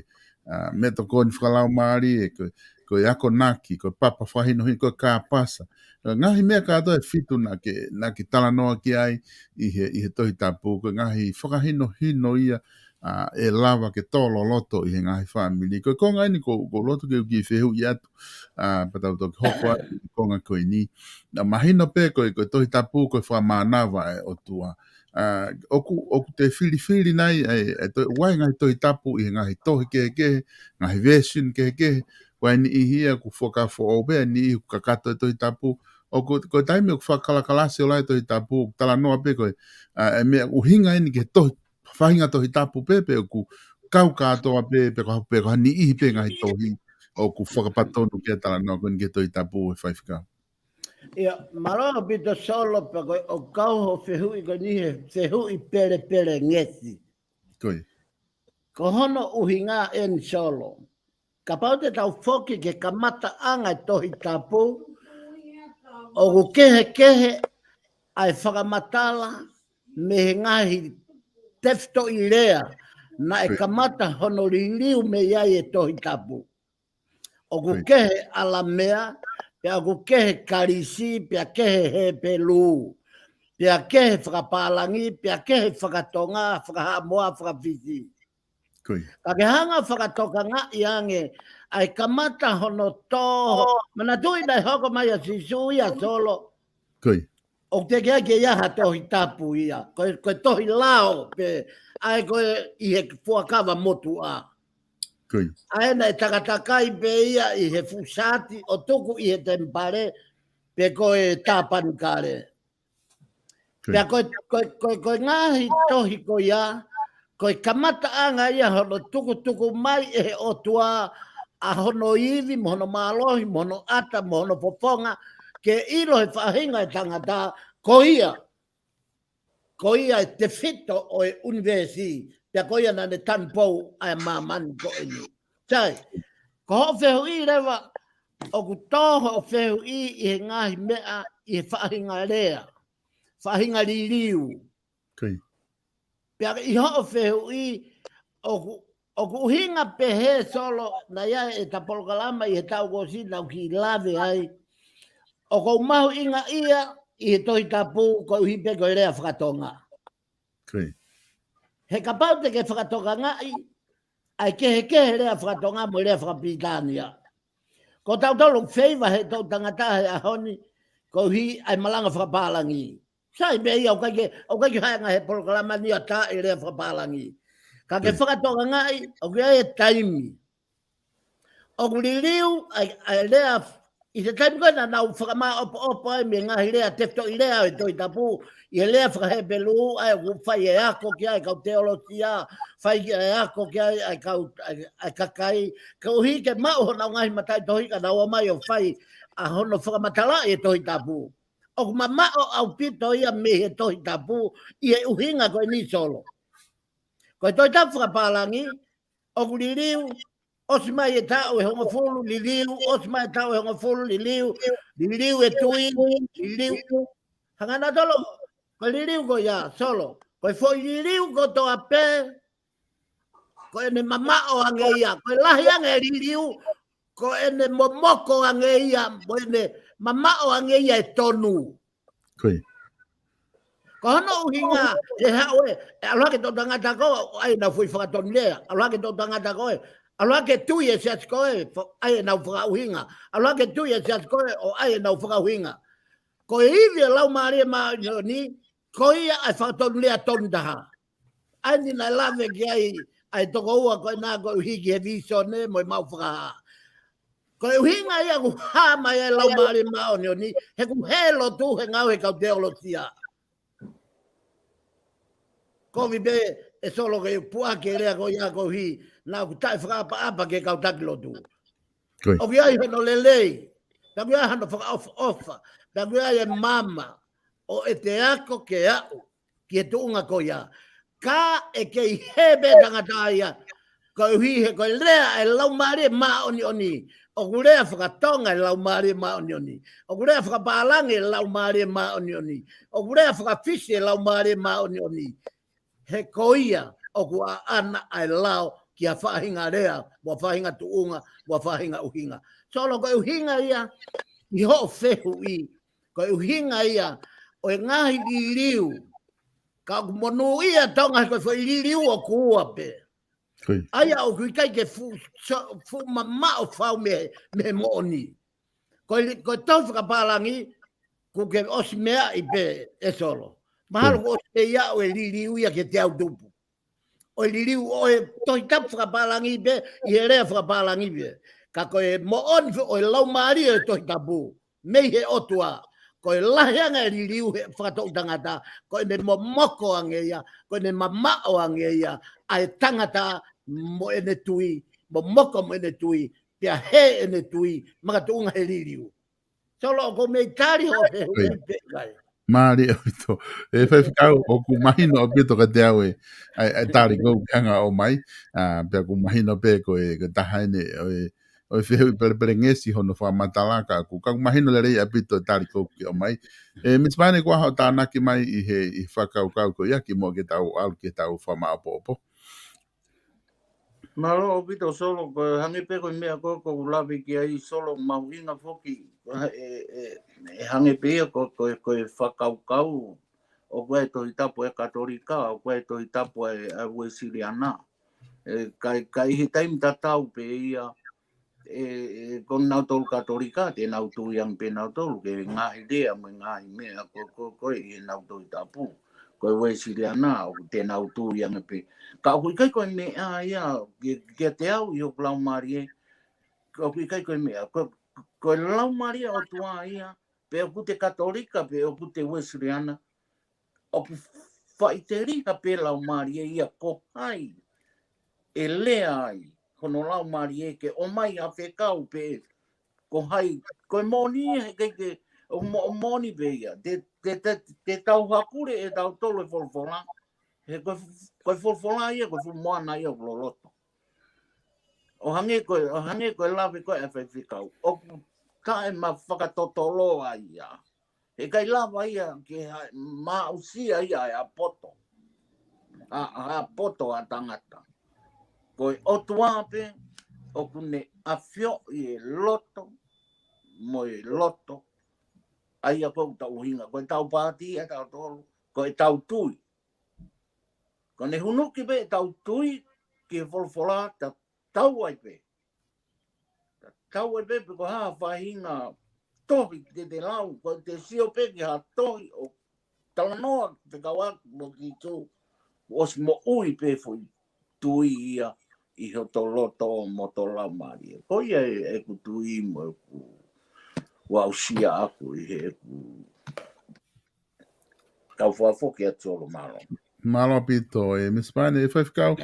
me to ko ni whakalau maari e ko ako naki ko papa whahino hi ko ka pasa ngahi mea kātou e fitu na ke tala noa ki ai i he tohi tapu ko ngahi whakahino hino ia e lava ke tolo loto i he ngahi whamili. Ko ngai ni ko loto ke uki whehu i atu patau to ke hoko atu ko ngai koe ni. Na mahino pe ko tohi tapu ko whamanawa e o tua. Oku te whiri nai wai ngahi tohi tapu i he ngahi tohi ke ngahi version ke wai ni i hia ku whakafo o bea ni i kakato e tohi tapu o ko taimi o whakalakalase o lai tohi tapu tala noa pe koe e mea uhinga ini ke tohi whahinga tohi tapu pe o ku kau katoa pe ko ni ihi pe ngai tohi o ku whakapatonu ke tala noa koe ni ke tohi tapu e whaifika. Ia, malolo pito solo pe koe o kau ho whehui ko ni he whehui pere ngesi. Koe. Ko hono uhinga en solo. Ka pau te tau whoki ke kamata anga tohi tapu o ku kehe ai whakamatala me he ngahi tefto i rea na e kamata hono ririu me iai e tohi tapu. O ku kehe ala mea, pia ku kehe karisi, pia kehe he pelu, pia kehe whakapalangi, pia kehe whakatonga, whakahamoa, whakawhisi. Ka ke hanga whakatoka ngā i ange, ai kamata hono tō, mana tui nei hoko mai a sisu ia solo. O te kia ke iaha tohi tapu ia, koe tohi lao pe, ai koe i he fuakawa motu a. Ai nei takatakai pe ia i he fusati, o tuku i he tempare, pe koe tāpanukare. Pea koe ngahi tohi koe ia, koe kamata anga ia hono tuku mai e he otua a hono iwi, mohono malohi, mohono ata, mohono poponga, ke ilo he whahinga e tangata, ko ia e te whito o e universi, pia ko ia nane tanpou ai mamani ko inu. Tai, ko ho whehu i rewa, o ku tōho o whehu i he ngahi mea i he whahinga rea, whahinga ririu. Pia i ho whehu i, o ku uhinga pehe solo, na ia e ta polokalama i he tau kosi, nau ki lave ai, o kou mahu inga ia, i he tohi tapu ko uhipe ko rea whakatonga. He kapau te ke whakatonga ngai, ai kehe rea whakatonga mo rea whakapitania. Ko tau tolu wheiva he tau tangata he ahoni, ko hi ai malanga whakapalangi. Sai me ia, o kai hainga he polokalama ni a tā i rea whakapalangi. Ka ke whakatonga ngai, o kia e taimi. O kuririu, ai rea i te taimi koe na nau whakama opo ai me ngahi rea tefto i rea e toi tapu i lea whakahepelu ai ku whai e ako ki ai kau teologia whai e ako ki ai kau kakai ka uhi ke mao hona ngahi matai tohi ka naua mai o whai a hono whakamatala e toi tapu o ku mamao au pito ia me he tohi tapu i e uhinga koe ni solo koe toi tapu whakapalangi o kuririu Osi mai e tau e honga fulu li liu, osi mai e tau e honga fulu li liu e tui, li liu. Hangana tolo, ko li liu ko ia, solo. Ko foi li liu ko to ape, ko ene mamao ange ia, ko lahi ange li liu, ko ene momoko ange ia, ko ene mamao ange ia e tonu. Ko hono uhinga, e hawe, aloha ke to tangata ko, ai na fui whakatonu lea, aloha ke to tangata ko e, aloha ke tui e se askoe, ai nau whakauhinga. Aloha ke tui e se askoe, o ai nau whakauhinga. Ko e iwi e lau maare maa ni, ko ia ai whakatonu lea tonu taha. Ai ni nai lawe ki ai toko ua koe nā koe hiki he visone, mo i mau whakaha. Ko hinga ia ku hama ia lau mari mao ni oni he ku helo tu he ngau he kau teologia. Ko vi be e solo ke pua ke rea ko ia ko hi na ku tai fra apa ke kau tak lo tu. O ki ai no lelei. Ta ku ai no fra off. Ta ku ai mama o e te ako ke au ki tu nga ko ia. Ka e ke hebe tangata ia. Ko hi he ko lea e lau mari ma oni oni. O kurea whakatonga e lau mari ma oni oni. O kurea whakapalangi e lau mari ma oni oni. O kurea whakafisi e lau mari ma oni oni. He koia o kua ana ai lau ki a whahinga rea, wa whahinga tuunga, wa whahinga uhinga. Solo ko uhinga ia, i ho whehu i. Ko uhinga ia, o e ngahi i liu. Ka monu ia tonga ko whai liu o kua pe. Aia o kui kai ke fu mama o whau me mooni. Ko tau whakapalangi, ku ke osi mea i pe e solo. Mahalo ko te ia o e liriu ia ke te au tupu. O e liriu o e tohi tapu whakapalangi be, i e rea whakapalangi be. Ka ko e mo on o e lau maari e tohi tapu. Mei he otua. Ko e lahianga e liriu he whakatou tangata. Ko e me mo moko angeia. Ko e me mamao angeia. A e tangata mo ene tui. Mo moko mo ene tui. Pia he ene tui. Maka tuunga he liriu. Solo ko me tari ho he hui pe kai. Mari o e fai kau o ku mahino o pito ka te au e tari ko kanga o mai pe ku mahino pe ko e tahaine o e fai pere ngesi hono fa matalaka ku ka mahino le rei a pito tari ko ki o mai e mitspane ko ha tana ki mai i whakau kau ko ia ki mo ke tau al ke tau fa ma popo Malo o pito solo ko hangi pe ko mea ko lavi ki ai solo mauina foki e hangi pe ko whakau o koe to i tapu e katolika o koe to i tapu e Wesleyana kai hi taim tatau pe ia kon nau tolu katolika te nau tu yang pe nau tolu ke ngahi dea mo ngahi mea ko i nau to i tapu ko Wesleyana o te nau tu yang pe ka hui kai ko mea ia ke te au i o lau marie ko hui kai ko mea ko lau marie o tua ia pe o te katolika pe o te Wesleyana o whaiteri ka pe lau marie ia ko hai e lea ai kono lau marie ke o mai a whekau pe ko hai ko moni ke o moni pe ia te tau hakure e tau tolo e folfola he ko folfola ia ko moana ia o loloto o hange ko lawe ko e whekau o ka e ma whakatotolo ai ia e kai lava ia ke mausia ia a poto a poto a tangata ko o tuape o kune a fio i loto mo i loto ai a ko tau hinga ko tau pati a tau tolu ko tau tui ko ne hunuki be tau tui ki folfola ta tau ai pe ko ha fahinga tohi te lau, ko te sio pe ki ha tohi o talanoa te kawa mo ki tō os mo ui pe fui tui ia i ho to loto mo to la mari. Ko ia e ku tui mo ku wau sia aku i he ku tau whafoki a tōlo malo. Malo pito e mispane e whaifkau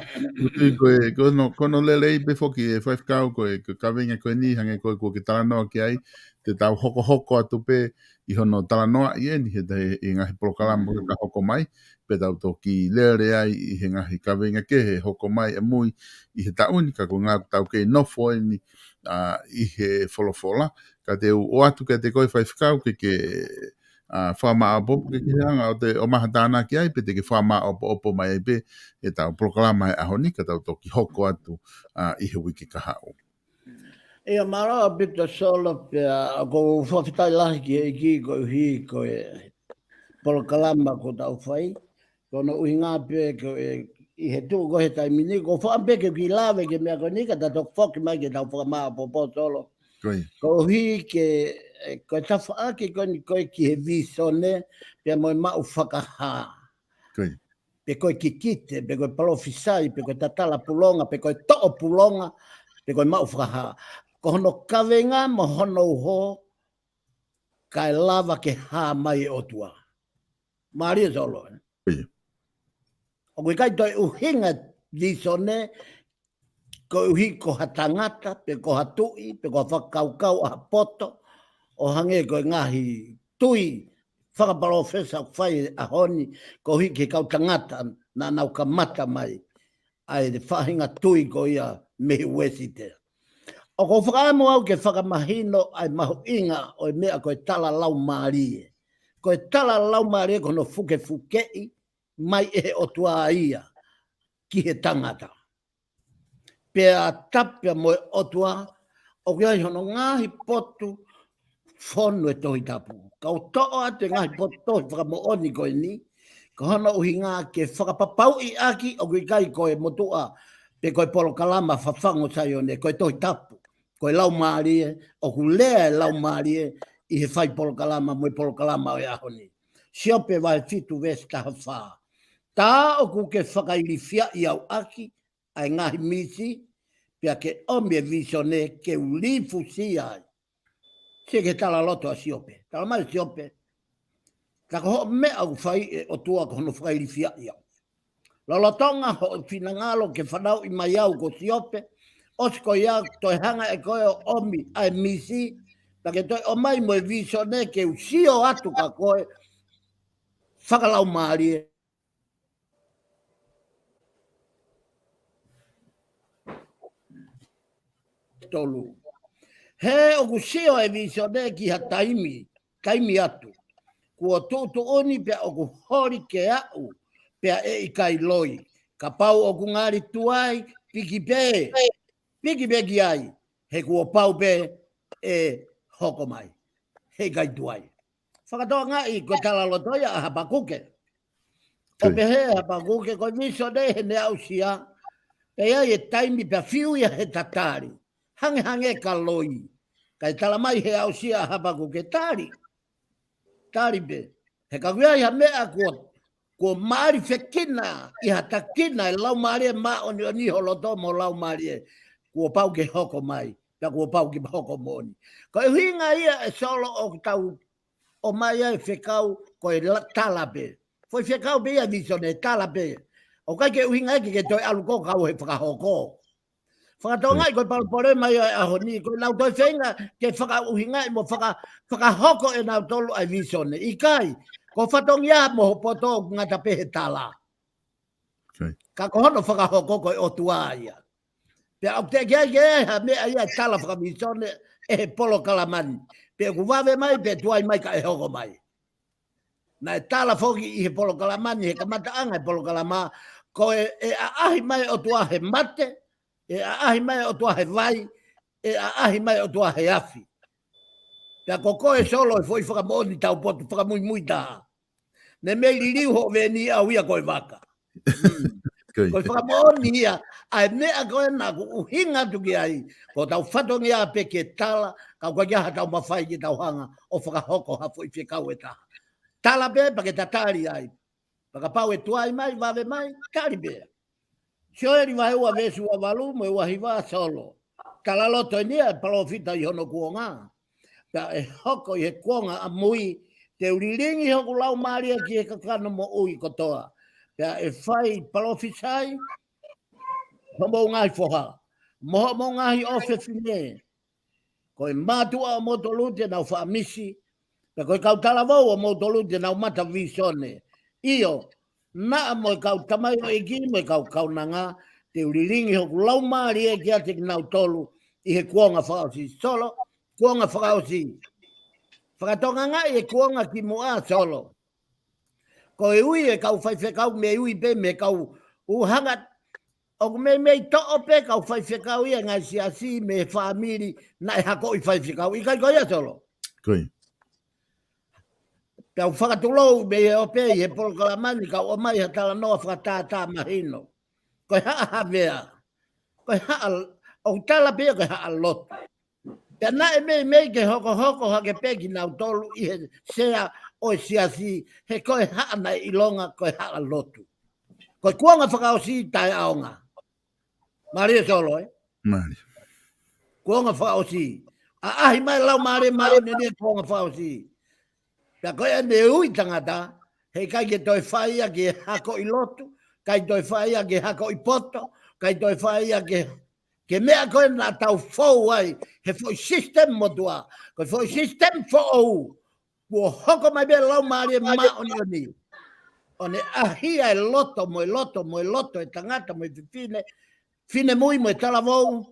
kono lele i befoki e whaifkau ko e kawenga ko ni hange ko ke talanoa ki ai te tau hoko atu pe i hono talanoa i eni he i ngahi POLOKALAMA ka hoko mai pe tau toki lere ai i he ngahi kawenga ke he hoko mai e mui i he taunika ko ngā tau ke nofo eni i he wholofola ka te o atu ke te koe whaifkau ke whama apopo ke hanga o maha tāna ki ai pe te ke whama opo mai ai pe e tau POLOKALAMA e ahoni ka tau toki hoko atu i he wiki ka hao. Ia mara a bita solo pe ko whawhitai lahi ki e ki ko hi ko e POLOKALAMA ko tau whai. Ko no uhi ngā pe ko e i he tū ko he taimini ko whaampe ke ki lawe ke mea ko nika ta tok whoki mai ke tau whakamā popo solo. Ko hi ke ko tawha ake ko ni koe ki he visone pe moi mau whakaha. Pe koe ki kite, pe koe palofisai, pe koe tatala pulonga, pe koe to'o pulonga, pe koe mau whakaha. ko hono kawenga mo hono ho kai lava ke ha mai o tua. Maria solo. O kai toi uhinga visone ko uhi ko hatangata, pe ko hatui, pe ko whakaukau a poto, o hange ko ngahi tui, whakaparofesa whai a honi, ko uhi ke kau tangata na nau ka mata mai, ai de whahinga tui ko ia mehi wesi te. O ko whakaamo au ke whakamahino ai mahu inga o mea koe tala lau maarie. Koe tala lau maarie kono fuke fukei mai e o tua ia ki he tangata. Pea tapia mo e o tua o kia hono ngahi potu whonu e tohi tapu. Kau toa ate ngahi potu tohi whakamo oni koe ni, ka hono uhi ngā ke whakapapau i aki o kui kai koe motua pe koe polokalama FAFANGU SAIONE koe tohi tapu. Koe lau maarie, o ku lea lau maarie i he whai polokalama mo i polokalama o e ahoni. Siope vai fitu vesta hawha. Tā o ku ke whakairifia i au aki, ai ngahi misi, pia ke omie visione ke ulifu si ai. Se ke tala loto a siope. Tala mai siope. Ka ko me au whai o tua kono whakairifia i au. Lolotonga ho finangalo ke whanau i mai au ko siope, osko ia toi hanga e koe o omi ai misi, ta ke toi o mai mo e visione ke usio atu ka koe whakalau maarie. Tolu. He o kusio e visione ki ha taimi atu. Kua tūtu oni pia o ku hori ke au, pia e i kai loi. Ka pau o ku ngari tuai, piki pe ki ai, he kua pau pe e hoko mai. He kai tuai. Whakatoa ngai ko tala lotoia a Habakuke. O pe he Habakuke ko visione he ne au sia, pe ai e taimi pia fiu ia he tatari. Hange ka loi. Kai tala mai he au sia Habakuke tari. Tari be. He ka kuia ia mea ko maari whekina i hata kina e lau maari e maa oni holoto mo lau maari e kua pau ke hoko mai. Pia kua pau ke hoko moni. Ko e hinga ia e solo o tau o mai e whekau ko e tala be. Foi whekau be ia visone tala be. O kai ke uhinga e ke toi aluko kau he whakahoko. Whakatonga i koe palpore mai a honi, koe nau toi whenga ke whakauhinga i mo whakahoko e nau tolu ai visone. I kai, ko whatongia mo hopoto ngata pehe tala. Ka kohono whakahoko koe o tua ia. Pea au te kia ha mea ia tala whakavisone e he polokalamani. Pea ku wawe mai, pea tuai mai ka e hoko mai. Na e tala whoki i he polokalamani, he kamata anga e polokalama, koe e ahi mai o tua he mate, e ahi mai o tua he vai, e ahi mai o tua he afi. Pea ko koe solo e foi whakamoni tau potu, whakamui taha. Ne mei liu ho veni au ia koe waka. Koe whakamoni ia, ai mea koe na ku uhinga tuki ai, ko tau whatongi a peke tala, kau kwa kia tau mawhai ki tau hanga, o whakahoko hafo i whikau e taha. Tala be, pake tatari ai. Pakapau e tuai mai, wawe mai, tari be. Sioeri vai ua vesu a walu, mo ua hiwa solo. Tala loto nia, palofita i hono kuonga. Ta e hoko i he kuonga a mui, te uriringi hoku lau maria ki e kakano mo ui kotoa. Ta e whai palofisai, homo ngai foha. Moho ngai ofe fine. Ko e matua o motolute nau whaamisi, ta koe kau talavau o motolute nau mata visone. Io, na mo kau tamai o eki mo kau nanga te uriringi hoku lau maari e ki ate ki nau tolu i he kuonga whakausi solo, kuonga whakausi. Whakatonga nga i he kuonga ki mua solo. Ko e ui e kau whaiwhekau me ui pe me kau uhangat o me to ope kau whaiwhekau ia ngai siasi me whaamiri na e hako i whaiwhekau. I kai koia solo? Koi. Pau whakatulou me e ope i he polokalamani ka o mai ha tala noa whakatata mahino. Koe haa mea. Koe haa, o tala pia koe haa lotu. Pea na e mei ke hoko hake peki nau tolu i he sea o siasi he koe haa na ilonga koe haa lotu. Koe kuanga whakaosi tai aonga. Maria solo, Maria. Kuonga whaosi. Ahi mai lau maare mao nene kuonga whaosi. Pea koe ane ui tangata, hei kai ke toi whaia ke hako I lotu, kai toi whaia ke hako I poto, kai toi whaia ke mea koe na tau whou ai, he whoi system motua, koe whoi system whou, kua hoko mai bea lau maare mao ni. One ahi ai loto e tangata mo I fine mui mo E talavou,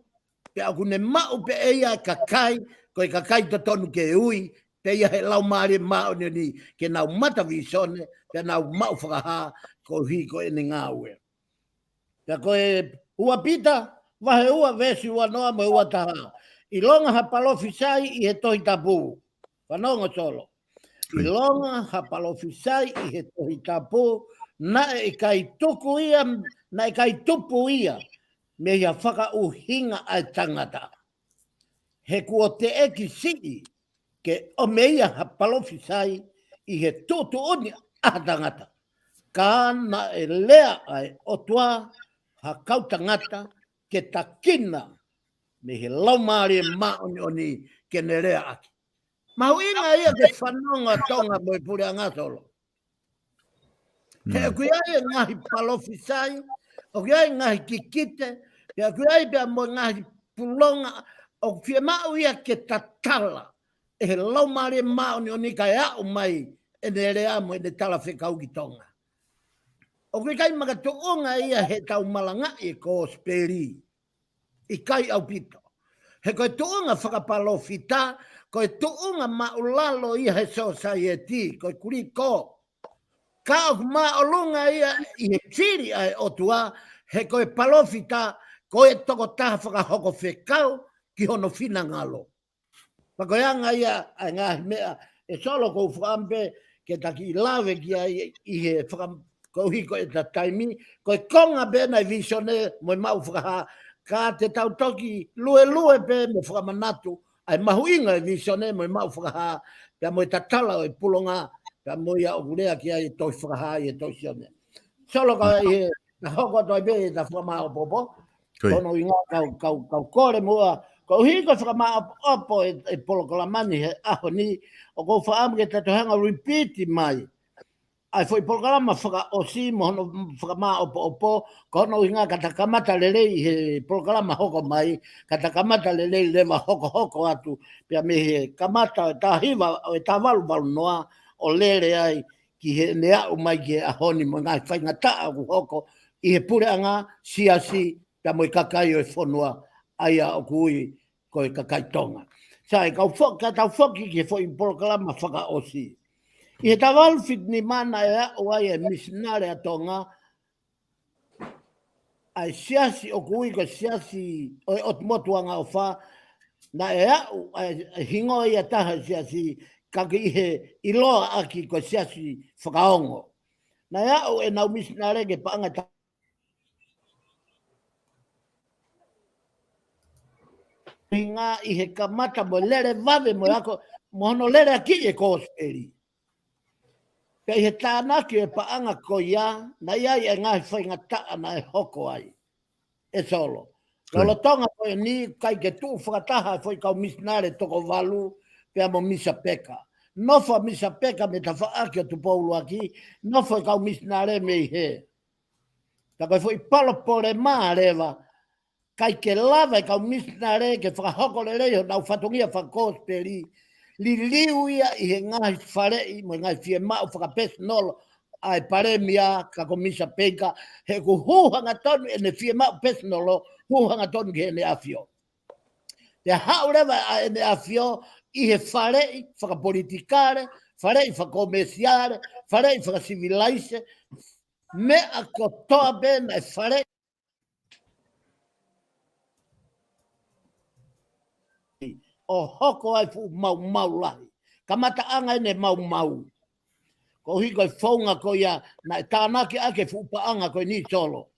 pe aku ne mau pe eia kakai, koe kakai to tonu ke ui, pe ia he lau maare mao ni, ke nau mata visone, pe nau mau whakaha, ko hi ko ene ngāue. Pe koe ua pita, wahe ua vesi ua noa mo ua taha. I longa ha palofisai I he tohi tapu, whanonga solo. I longa ha palofisai I he tohi tapu, na e kai tuku ia, na e kai tupu ia, me ia whakauhinga ai tangata. He kua te eki sii, ke o meia ha palofisai I he tutu uni a tangata. Ka na e lea ai o tua ha kau tangata ke takina me he laumare maoni oni ke ne rea aki. Mau inga ia te whanonga tonga mo I pure anga solo. He kuiai ngahi palofisai, o kuiai ngahi kikite, he kuiai pia mo ngahi pulonga, o fie mau ia ke tatala, e he laumare maoni oni kai au mai, e ne rea mo e ne tala whekau ki tonga. O kai maka tuunga ia he tau malanga I ko speri, I kai au pito. He koe tuunga whakapalofita, koe tuunga maulalo ia he society, koe kuri ko. Ka o maolunga ia I he tiri ai o tua, he koe palofita, koe toko taha whakahoko whekau, ki hono whina ngalo. Pakoianga ia, ai ngahi mea, e solo kou whakampe, ke taki I lawe ki ai I he whakam, kou hiko e ta taimi, koe konga bena I visione, moi mau whakaha, ka te tau toki lue pe mo whakamanatu, ai mahuinga I visione, moi mau whakaha, pia moi tatala o I pulonga, pia moi a okurea ki ai toi whakaha I toi sione. Solo ka I he, na hoko toi be ta whakamao popo, kono I ngā kau kore mua, ko hiko whakamao opo e polokalamani he aho ni, o kou whaamu ke tatohanga repeat mai, ai foi programa whaka osi mohono whakamā opo, kono I ngā katakamata lelei he programa hoko mai, katakamata lelei lewa hoko atu, pia me he kamata tā hiwa o tā walu noa, o lere ai ki he nea mai ki ahoni mo ngai whainga taa ku hoko, I he pure anga siasi, pia mo I kakai o e whonua, aia o kui ko I kakai tonga. Sai, kau whoki ki he foi programa whaka osi. I he tawalu whitni mana e o ai e misinare a tonga, ai siasi o kui ko siasi o e otmotuanga o wha, na e au ai hingo I a taha siasi, kaki I he iloa aki ko siasi whakaongo. Na e au e nau misinare ke paanga ta. Hinga I he kamata mo lere vave mo ako, mohono lere aki e kosperi. Pei he tānaki e paanga ko ia, na ia I e ngai whainga taa na e hoko ai. E solo. Lolo tonga ko e ni kai ke tu whakataha e foi kau misinare toko walu, pea mo misa peka. Nofo misa peka me ta whaaki o tu poulu aki, nofo kau misinare me I he. Ta koe foi palo pole maa rewa, kai ke lava kau misinare ke whakahoko le reo, nau whatongia whakosperi, li liu ia I he ngai wharei, mo ngai fie mao whakapes nolo, ai paremia ka komisa peka, he ku huhanga tonu e ne fie mao pes nolo, huhanga tonu ke ne afio. Te haurewa a ne afio, I he wharei whakapolitikare, wharei whakomesiare, wharei whakasivilize, me a kotoa bena e wharei, o hoko ai fu mau lahi. Kamata anga ne mau. Ko hiko e whaunga ko ia, na e tānaki ake fu paanga ko ni solo.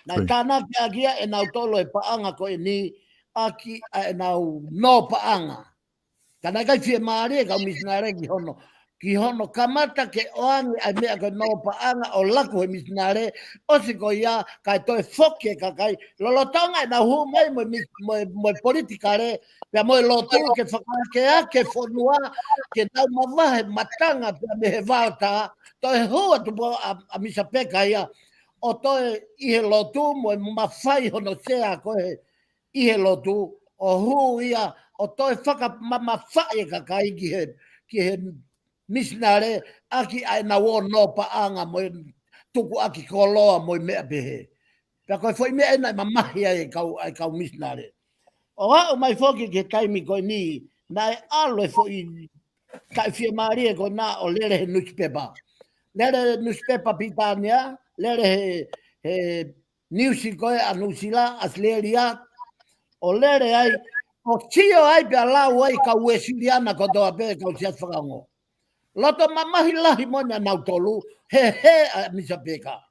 Na e tānaki ake e nau tolo e paanga ko ni aki e nau no paanga. Kana kai fie maare ka misinare ki hono. ki hono kamata ke oangi ai mea ko no paanga o laku he misnare o se ko ia kai toi foke ka kai lolotonga na hu mai mo politikare pe mo lotu ke whakakea ke whanua ke tau mawahe matanga pe me he vauta toi hua tu po a misa peka ia o toi ihe lotu mo mawhai hono sea ko he ihe lotu o hu ia o toi whaka mamawhai ka kai ki he misnare aki ai na wo no paanga mo tuku aki koloa mo mea behe. Pea koe foi mea ena mamahi ai kau misnare. O hao mai foki ke taimi koe ni na e alo e foi kai fia maria ko na o lere he newspaper. Lere newspaper Pitania, lere he newsi koe a Nusila, Asleria, o lere ai o tio ai pe alau ai kau e siriana ko toa pe kau siat whakango. Loto mamahi lahi monia nau tolu, he a misa peka.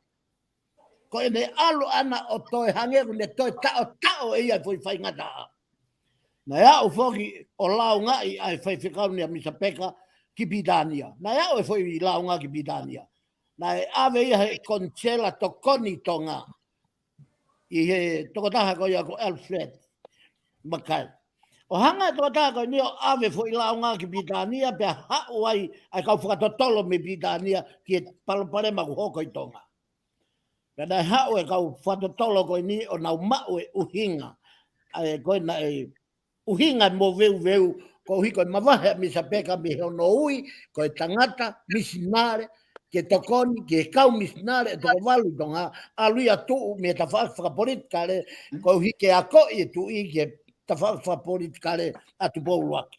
Ko ene alu ana o toi hangeru ne toi tao e ia foi whai ngata. Na ia o foki o lau ngai ai whai whikau ni a misa peka ki Bidania. Na ia o foi lau ngai ki Bidania. Na e ave ia he konsela to koni tonga. I he tokotaha ko ia ko Alfred Makai. O hanga to ta ko ni ave foi la nga ki Britania pe ha wai ai ka fuka tolo me Britania ki pale ma ko ko tonga. Pe da ha o ka fuka tolo ko ni o na ma o uhinga. Ai ko na uhinga mo veu ko hi ko ma va mi sa peka mi ho no ui ko tangata misinare ke tokoni ke kau misinare to valu tonga alu ya tu me ta fa politika ko hi ke ako e tu i ke ta fa politikare atu bolu aki.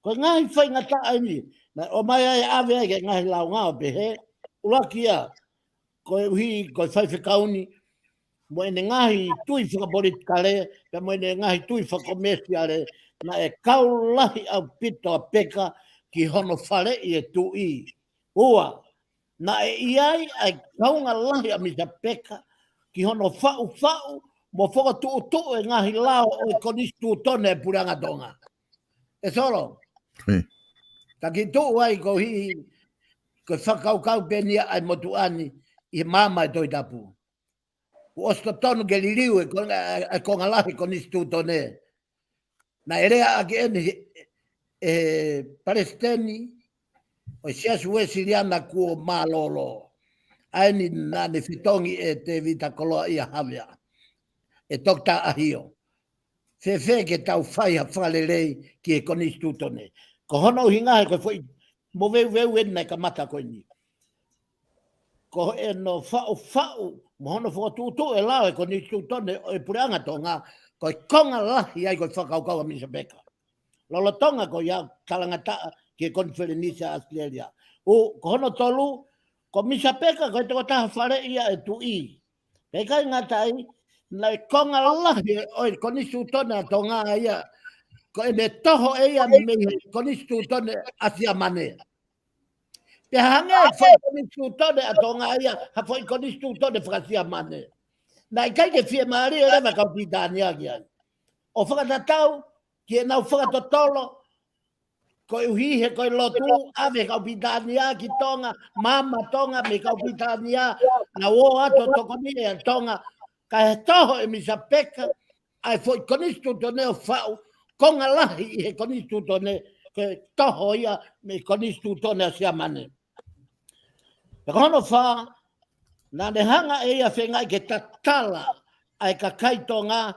Ko ngai fai ngata ai ni. Na o mai ai ave ai ngai lau ngā pe he. Ulakia ko hi ko fai whikauni mo ene ngahi tui whaka politikare pe mo ene ngahi tui whaka komersiare na e kau lahi au pito a peka ki hono whare i e tui. Ua, na e iai ai kaunga lahi a misa peka ki hono whau mo whaka tu e ngahi lao o e konistu tone e puranga tonga. E soro? Ta ki tu ai ko hi ko whakau penia ai motu ani i mama e toi tapu. O osto tonu geliliu e konga lahi konistu tone. Na erea ake ene Palestini o siasu e siriana kuo malolo. Aini nane fitongi e te vita koloa ia havea. E tokta ahio. Fe ke tau whai ha whalelei ki e konistu tone. Ko hono hinga he koe foi mo veu ena ka mata koe ni. Ko e no whau mo hono whakatutu e lao e konistu tone o e pureanga tonga koe konga lahi ai koe whakaukau a misa beka. Lolo tonga ko ia kalangata ki e konferenisia Australia. O ko hono tolu ko misa peka koe toko taha whare ia e tu i. Peka ngatai na konga lahi o e konistu tone a tonga ia ko e me toho e ia me konistu tone asia mane. Pe hange foi konistu tone a tonga ia ha foi konistu tone whakasia mane. Na kai ke fie maari e rewa kau pitania ki ai. O whakatatau ki e nau whakatotolo ko e uhihe ko e lotu ave kau pitania ki tonga mama tonga me kau pitania na o ato tokoni e tonga ka he toho e misa peka ai foi konistu tone o whau konga lahi he konistu tone ke toho ia me konistu tone a sia mane. Pe kono wha na ne hanga e ia whengai ke tatala ai ka kaitonga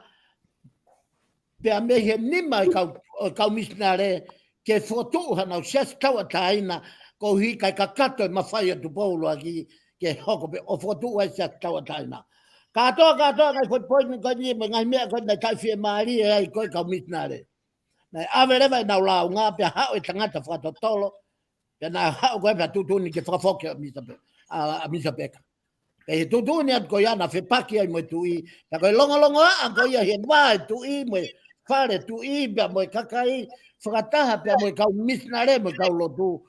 pe a mehe nima i kau misnare ke fotu hana o sias taua taina ko hi kai kakato e mawhai atu paulo aki ke hoko pe o fotu ai sias taua taina. Katoa kai foi poini ko ni me ngai mea ko na kai fie maari ai ko kau misnare. Na ave rewa na lau ngā pe hao e tangata whakatotolo pe na hao koe pe tutuni ke whakafoke a misa peka. Pe he tutuni at ko ia na whepaki ai mo tui. Ta koe longo a ko ia he mai tui mo whare tui pe mo kakai whakataha pe mo kau misnare mo kau lotu.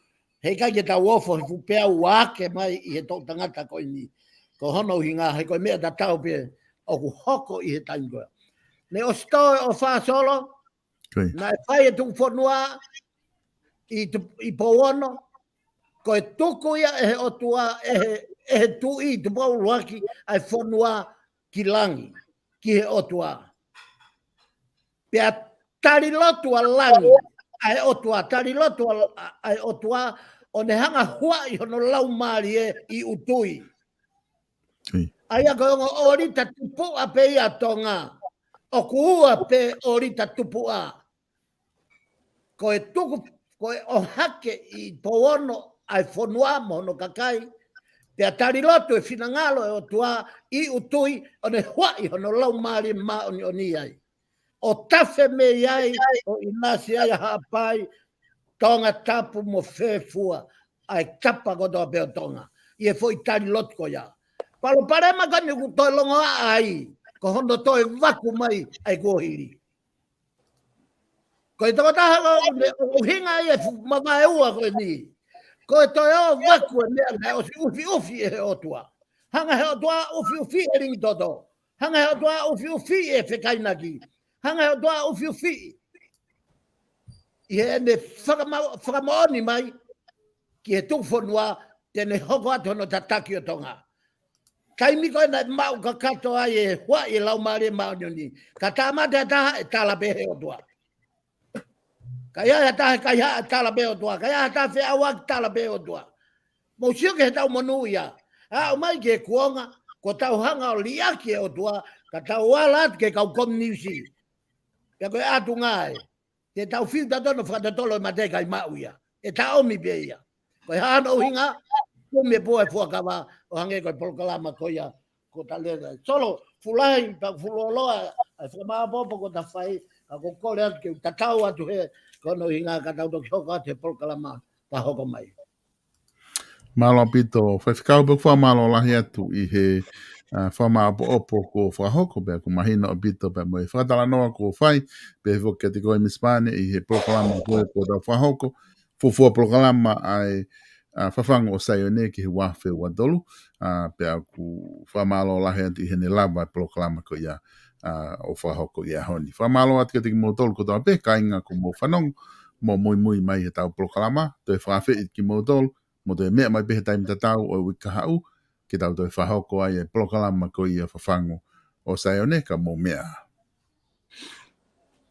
Hei kai ke tau ofo he fupea uake mai i he tau tangata koe ni. Ko hono hinga he koe mea ta tau pe o ku hoko i he taingoa. Ne o stoe o wha solo, na e whai e tuk whanua i po ono, Ko e tuku ia e o tua e tui te pau luaki ai whanua ki langi, ki he o tua. Pea tari lotu a langi, ai o tua, tari lotu ai o tua, o ne hanga hua i hono lau maari i utui. Ai a koe o rita tupu a pe ia tonga, o kuua pe o rita tupu a. Ko e tuku, ko e o hake i powono ai whanua mono kakai, pea tari lotu e finangalo e o tua i utui, o ne hua i hono lau maari ma o ni ai. O tafe me iai, o inasi ai hapai, tonga tapu mo fefua, ai kapa kotoa peo tonga. I e foi tari lotu ko ia. Palo parema kani ku toi longo ai, ko hondo toi waku mai ai kuohiri. Ko i toko taha o hinga i e mawai ua koe ni. Ko i toi o waku e mea nai o si ufi ufi e he o tua. Hanga he o tua ufi ufi e ringi toto. Hanga he o tua ufi ufi e whekainaki. Hanga he o tua ufi ufi. I he ene whakamaoni mai, ki he tuwhanua, tene hoko atu no tataki o tonga. Kai miko na mau ka kato ai e hua i lau maare mau ni. Ka tāmata taha e tala behe o tua. Ka ia taha ka ia tala behe o tua. Ka ia taha whea awak tala behe o tua. Mo sio ke he tau manu ia. A o mai ke kuonga, ko tau hanga o liaki e o tua, ka tau walat ke kau komnisi. Ka koe atu ngai. Te tau fiu tatono whakatatolo e mateka i mau ia. E tau mi be ia. Koe hana o hinga, me poe fuakawa o hange koe polokalama ko ia ko talera solo fulai pa fuloloa ai fama popo ko ta fai ka ko kole atu ke tatau atu he ko no hinga ka tau to hoka te polokalama pa hoko mai Malo pito whakau pe wha malo lahi atu i he whama opo ko whahoko pe ko mahina o pito pe mo e whakatala noa ko whai pe he ke te koe mispane i he polokalama koe ko tau whahoko fufua polokalama ai whawhango o SAIONE ki he wafe wa dolu pe a ku whamalo lahi atu i he ne lava polokalama ko ia o whahoko ia honi. Whamalo atu ke te ki mo tolu ko tau pe kainga ko mo whanong mo mui mai he tau polokalama to e whawhi i ki mo tolu mo te mea mai pehe taimi tatau o wika hau, ki tau toi whahoko ai e polokalama ko ia whawhango o SAIONE ka mo mea.